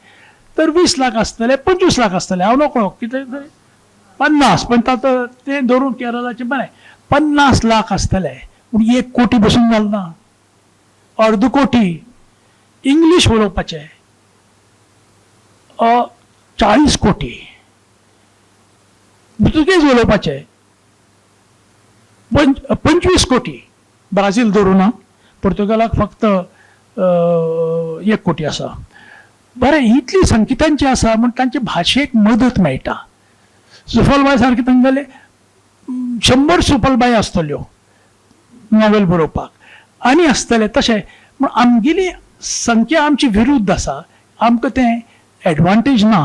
तर 20 लाख आसतले, 25 लाख आसतले. हांव नकळो कितें 50, पण तें धरून केरळाचें बरें 50 लाख आसतले. पूण 1 कोटी बसून जालना, 1.5 कोटी इंग्लीश उलोवपाचे, 40 कोटी पुर्तुगेज उलोवपाचे, 25 कोटी ब्राझील धरून, पुर्तुगालाक फक्त 1 कोटी आसा. बरें इतली संख्या तांची आसा म्हण तांचे भाशेक मदत मेळटा. सुफलबाय सारके तांगेले 100 सुफलबाय आसतल्यो नॉवेल बरोवपाक आनी आसतले तशें. पूण आमगेली संख्या आमची विरुद्ध आसा. आमकां तें एडवांटेज ना.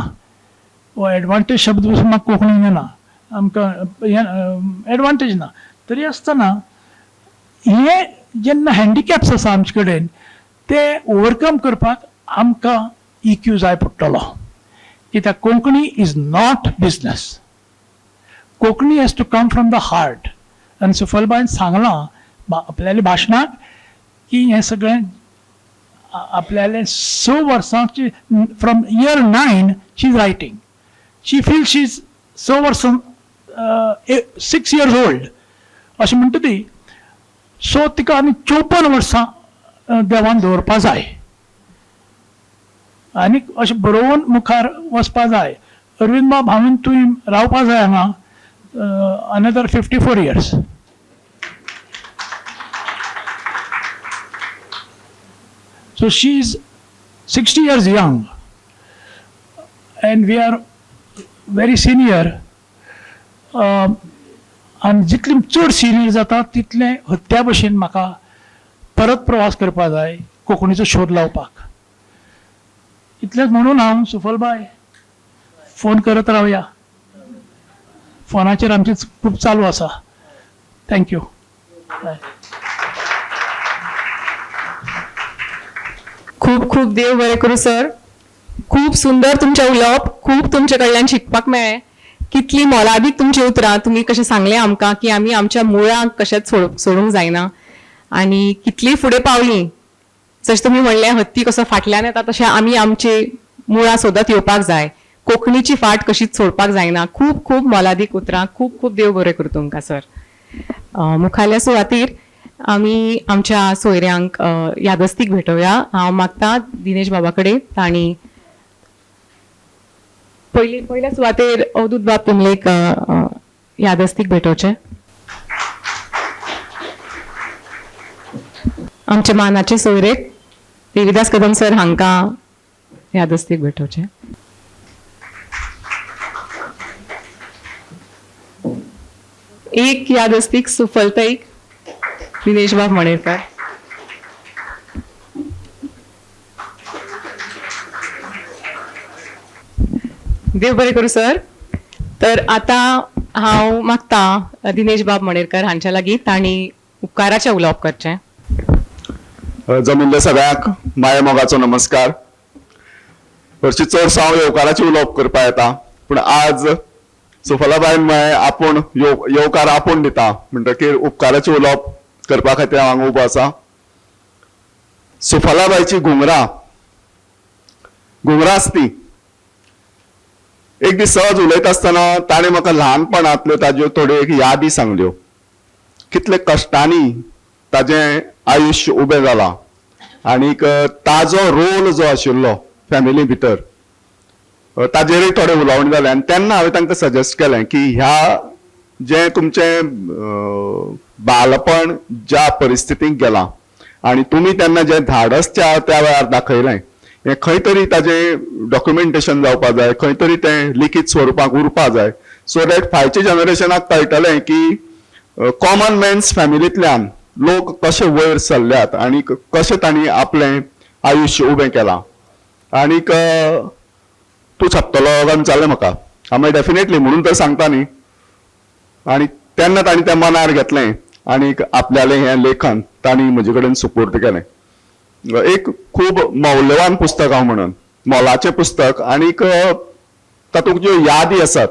वो एडवांटेज शब्द पसून म्हाका कोंकणीन येना, आमकां एडवांटेज ना. तरी आसतना हे जेन्ना हँडिकॅप्स आसा आमचे कडेन ते ओवरकम करपाक आमकां EQ जाय पडटलो. कित्याक Konkani is not business. Konkani has to come from the heart. आनी सुफलबायन सांगलां आपल्याल्या भाशणाक की हें सगळें आपल्याले 6 वर्सांची from year 9 she is writing. She feel she is 6 वर्सां 6 years old अशें म्हणटा ती. सो तिका आनी 54 वर्सां देवान दवरपा जाय आनी अशें बरोवन मुखार वचपा जाय. अरविंद बाब हांवें तुवें रावपा जाय हांगा another 54 years. So she is 60 years young and we are very senior. आनी जितली चड सिनियर जाता तितलें हत्या भशेन म्हाका परत प्रवास करपा जाय. कोंकणीचो शोध लावपाक. इतलेंच म्हणून हांव सुफलबाय फोन करत रावया. फोनाचेर आमची खूब चालू आसा. थँक्यू. खूप खूप देव बरें करूं सर. खूप सुंदर तुमचें उलोवप, खूप तुमचे कडल्यान शिकपाक मेळ्ळें. कितली मोलादीक तुमची उतरां. तुमी कशें सांगलें आमकां की आमी आमच्या मुळांक कशेंच सोडूंक जायना आनी कितलीं फुडें पावलीं. जशें तुमी म्हणलें हत्ती कसो फाटल्यान येता तशें आमी आमची मुळां सोदत येवपाक जाय. कोंकणीची फाट कशीच सोडपाक जायना. खूप खूप मोलादीक उतरां. खूप खूप देव बरें करूं तुमकां सर. मुखाल्ल्या सुवातेर आमी आमच्या सोयऱ्यांक यादस्तीक भेटोवया. हांव मागतां दिनेश बाबा कडेन तांणी पयल्या सुवातेर अवधूत बाब तुमलेक यादस्तीक भेटोवचें. आमचे मानाचे सोयरेक देविदास कदम सर हांकां यादस्तीक भेटोवचें. एक यादस्तीक सुफलताईक दिनेश बाब मणेरकर. देव बरें करूं सर. तर आतां हांव मागतां दिनेश बाब मणेरकर हांच्या लागीं तांणी उपकाराचें उलोवप करचें. जमिल्ल्या सगळ्यांक माये मोगाचो नमस्कार. हरशी चडसो हांव येवकाराचें उलोवप करपा येता, पूण आज सुफलाबाईन म्हळें आपूण येवकार आपूण दिता म्हणटकीर उपकाराचें उलोवप करपा खातीर हांव हांगा उबो आसा. सुफलाबाईची घुंगरां आसती. एक दीस सहज उलयता आसतना ताणें म्हाका ल्हानपणांतल्यो ताज्यो थोड्यो एक यादी सांगल्यो. कितले कश्टांनी ताजें आयुश्य उबें जालां आनीक ताजो रोल जो आशिल्लो फॅमिली भितर ताजेरूय थोडे उलोवणी जाले. आनी तेन्ना हांवें तांकां सजेस्ट केलें की ह्या जें तुमचें बालपण ज्या परिस्थितीक गेलां आनी तुमी तेन्ना जें धाडस त्या वेळार दाखयलें हें खंय तरी ताजें डॉक्युमेंटेशन जावपाक जाय, खंय तरी तें लिखीत स्वरुपाक उरपा जाय, सो दॅट फायच्या जनरेशनाक कळटलें की कॉमन मॅन्स फॅमिलींतल्यान लोक कशे वयर सरल्यात आनी कशें तांणी आपलें आयुश्य उबें केलां. आनीक तूं छापतलो काय विचारलें म्हाका. हांवें डेफिनेटली म्हणून तर सांगता न्ही. आनी तेन्ना तांणी तें मनार घेतलें आनीक आपल्यालें हें लेखन तांणी म्हजे कडेन सुपूर्द केलें. एक खूब मौल्यवान पुस्तक हांव म्हणून, मोलाचें पुस्तक. आनीक तातूंत ज्यो यादी आसात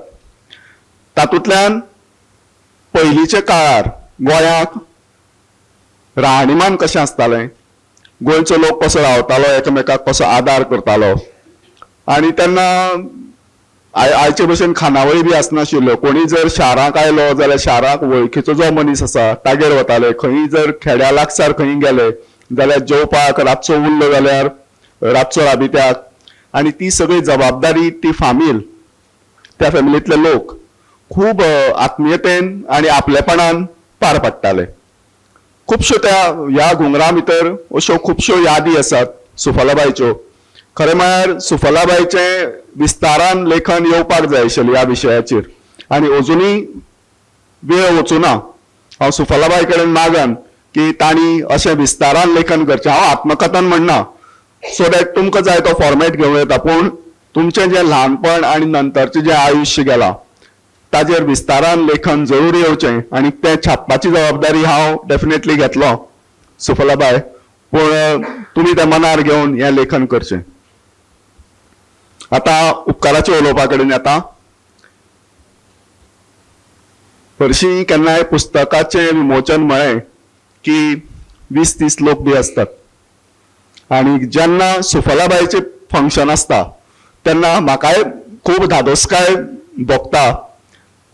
तातूंतल्यान पयलींच्या काळार गोंयाक राहणीमान कशें आसतालें, गोंयचो लोक कसो रावतालो, एकामेकाक कसो आदार करतालो. आनी तेन्ना आयचे भशेन खानावळी बी आसनाशिल्ल्यो. कोणी जर शारांत आयलो जाल्यार शारांत वळखीचो जो मनीस आसा तागेर वताले. खंयी जर खेड्या लागसार खंयी गेले जाल्यार जेवपाक रातचो उरलो जाल्यार रातचो राबित्याक. आनी ती सगळी जबाबदारी ती फामील त्या फॅमिलींतले लोक खूब आत्मीयतेन आनी आपलेपणान पार पाडटाले. खुबश्यो ह्या घुंगरां भितर अश्यो खुबश्यो यादी आसात सुफलाबाईच्यो. खरें म्हळ्यार सुफलाबाईचें विस्तारान लेखन येवपाक जाय आशिल्लें ह्या विशयाचेर आनी अजुनूय वेळ वचूना. हांव सुफलाबाई कडेन मागन की तांणी अशें विस्तारान लेखन करचें. हांव आत्मकथन म्हणना, सो दॅट तुमकां जाय तो फॉर्मेट घेवं येता, पूण तुमचें जें ल्हानपण आनी नंतरचें जें आयुश्य गेलां ताजेर विस्तारान लेखन जरूर येवचें आनी तें छापपाची जबाबदारी हांव डेफिनेटली घेतलो सुफलाबाय. पूण तुमी तें मनार घेवन हें लेखन करचें. आतां उपकाराच्या उलोवपा कडेन येता. हरशीं केन्नाय पुस्तकाचें विमोचन म्हळें की 20-30 लोक बी आसतात. आनी जेन्ना सुफलाबाईचें फंक्शन आसता तेन्ना म्हाकाय खूब धादोसकाय भोगता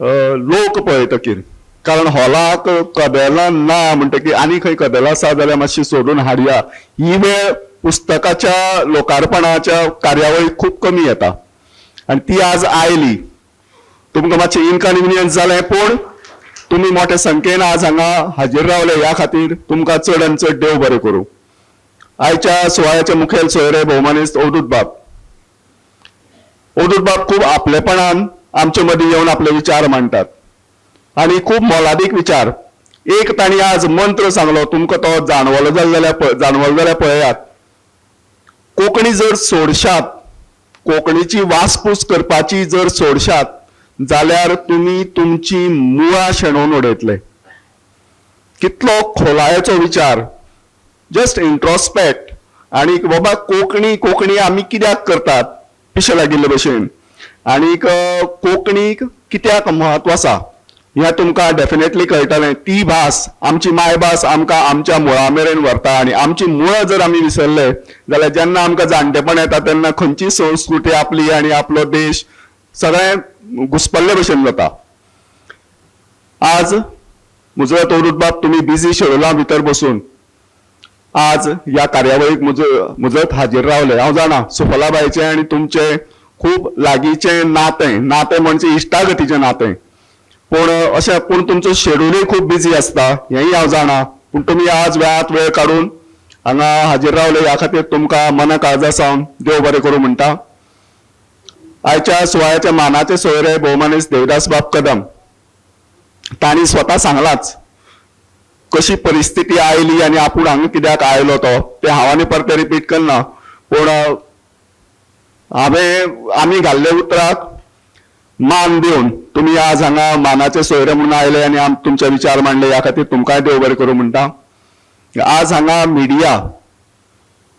लोक पळयतकीर. कारण हॉलाक कदेलां ना म्हणटकीर आनी खंय कदेलां आसा जाल्यार मातशी सोडून हाडया. ही वेळ पुस्तकाच्या लोकार्पणाच्या कार्यावळीक खूब कमी येता आनी ती आज आयली. तुमकां मातशें इनकन्विनियन्स जालें, पूण तुमी मोठ्या संख्येन आज हांगा हाजीर रावले ह्या खातीर तुमकां चड आनी चड देव बरें करूं. आयच्या सुवाळ्याचे मुखेल सोयरे भोवमानिस्त अवधूत बाब खूब आपलेपणान आमचे मदीं येवन आपले विचार मांडटात आनी खूब मोलादीक विचार. एक तांणी आज मंत्र सांगलो, तुमकां तो जाणवलो जाल्यार पळयात. कोंकणी जर सोडशात, कोंकणीची वासपूस करपाची जर सोडशात जाल्यार तुमी तुमची मुळां शेणोवन उडयतले. कितलो खोलायेचो विचार, जस्ट इंट्रोस्पेक्ट. आणि बाबा कोंकणी कोंकणी आमी कित्याक करतात पिशे लागिल्ले भशेन, आनीक कोंकणीक कित्याक म्हत्व आसा हें तुमकां डेफिनेटली कळटलें. ती भास, आमची मायभास आमकां आमच्या मुळां मेरेन व्हरता, आनी आमची मुळां जर आमी विसरले जाल्यार जेन्ना आमकां जाणटेपण येता तेन्ना खंयची संस्कृती आपली आनी आपलो देश सगळें घुस्पल्ले भशेन जाता. आज मुजरत औदुंबराब तुमी बिझी शेड्युला भितर बसून आज ह्या कार्यावळीक मुजरत हाजीर रावले. हांव जाणा सुफलाबाईचें आनी तुमचें खूब लागींचें नातें म्हणजे इश्टागतीचें नातें, पूण तुमचो शेड्यूलय खूब बिझी आसता हेंय हांव जाणा. पूण तुमी आज वेळांत वेळ काडून हांगा हाजीर रावले ह्या खातीर तुमकां मना काळजा सावन देव बरें करूं म्हणटा. आयच्या सुवाळ्याचे मानाचे सोयरे भोवमानेस्त देवदास बाब कदम तांणी स्वता सांगलाच कशी परिस्थिती आयली आनी आपूण हांगा कित्याक आयलो तो, ते हांव आनी परते रिपीट करना. पूण आमी घाल्ले उतराक मान दिवन तुमी आज हांगा मानाचे सोयरे म्हणून आयले आनी तुमचे विचार मांडले ह्या खातीर तुमकांय देव बरें करूं म्हणटा. आज हांगा मिडिया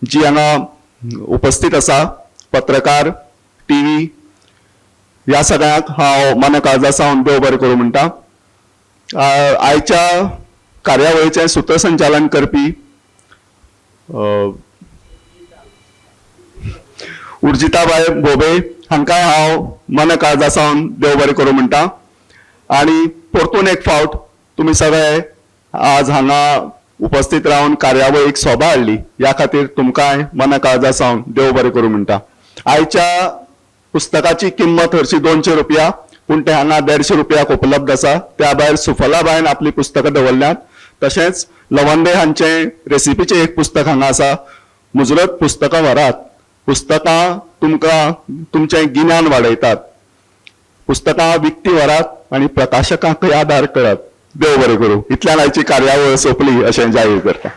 जी हांगा उपस्थित आसा, पत्रकार, टीव्ही, ह्या सगळ्यांक हांव मना काळजा सावन देव बरें करूं म्हणटा. आयच्या कार्यावळीचें सूत्रसंचालन करपी उर्जिताबाई भोबे हांकांय हांव मना काळजा सावन देव बरें करूं म्हणटा. आनी परतून एक फावट तुमी सगळे आज हांगा उपस्थित रावन कार्यावळीक सोबा हाडली ह्या खातीर तुमकांय मना काळजा सावन देव बरें करूं म्हणटा. आयच्या पुस्तकाची किंमत हरशी 200 रुपया, पूण ते हांगा 150 रुपयाक उपलब्ध आसा. त्या भायर सुफलाबाईन आपली पुस्तकां दवरल्यात. तशेंच लवंदे हांचे रेसिपीचें एक पुस्तक हांगा आसा. मुजरत पुस्तकां व्हरात, पुस्तकां तुमकां तुमचें गिन्यान वाडयतात. पुस्तकां विकती व्हरात आनी प्रकाशकांक यादार करात. देव बरें करूं. इतल्यान आयची कार्यावळ सोंपली अशें जाहीर करता.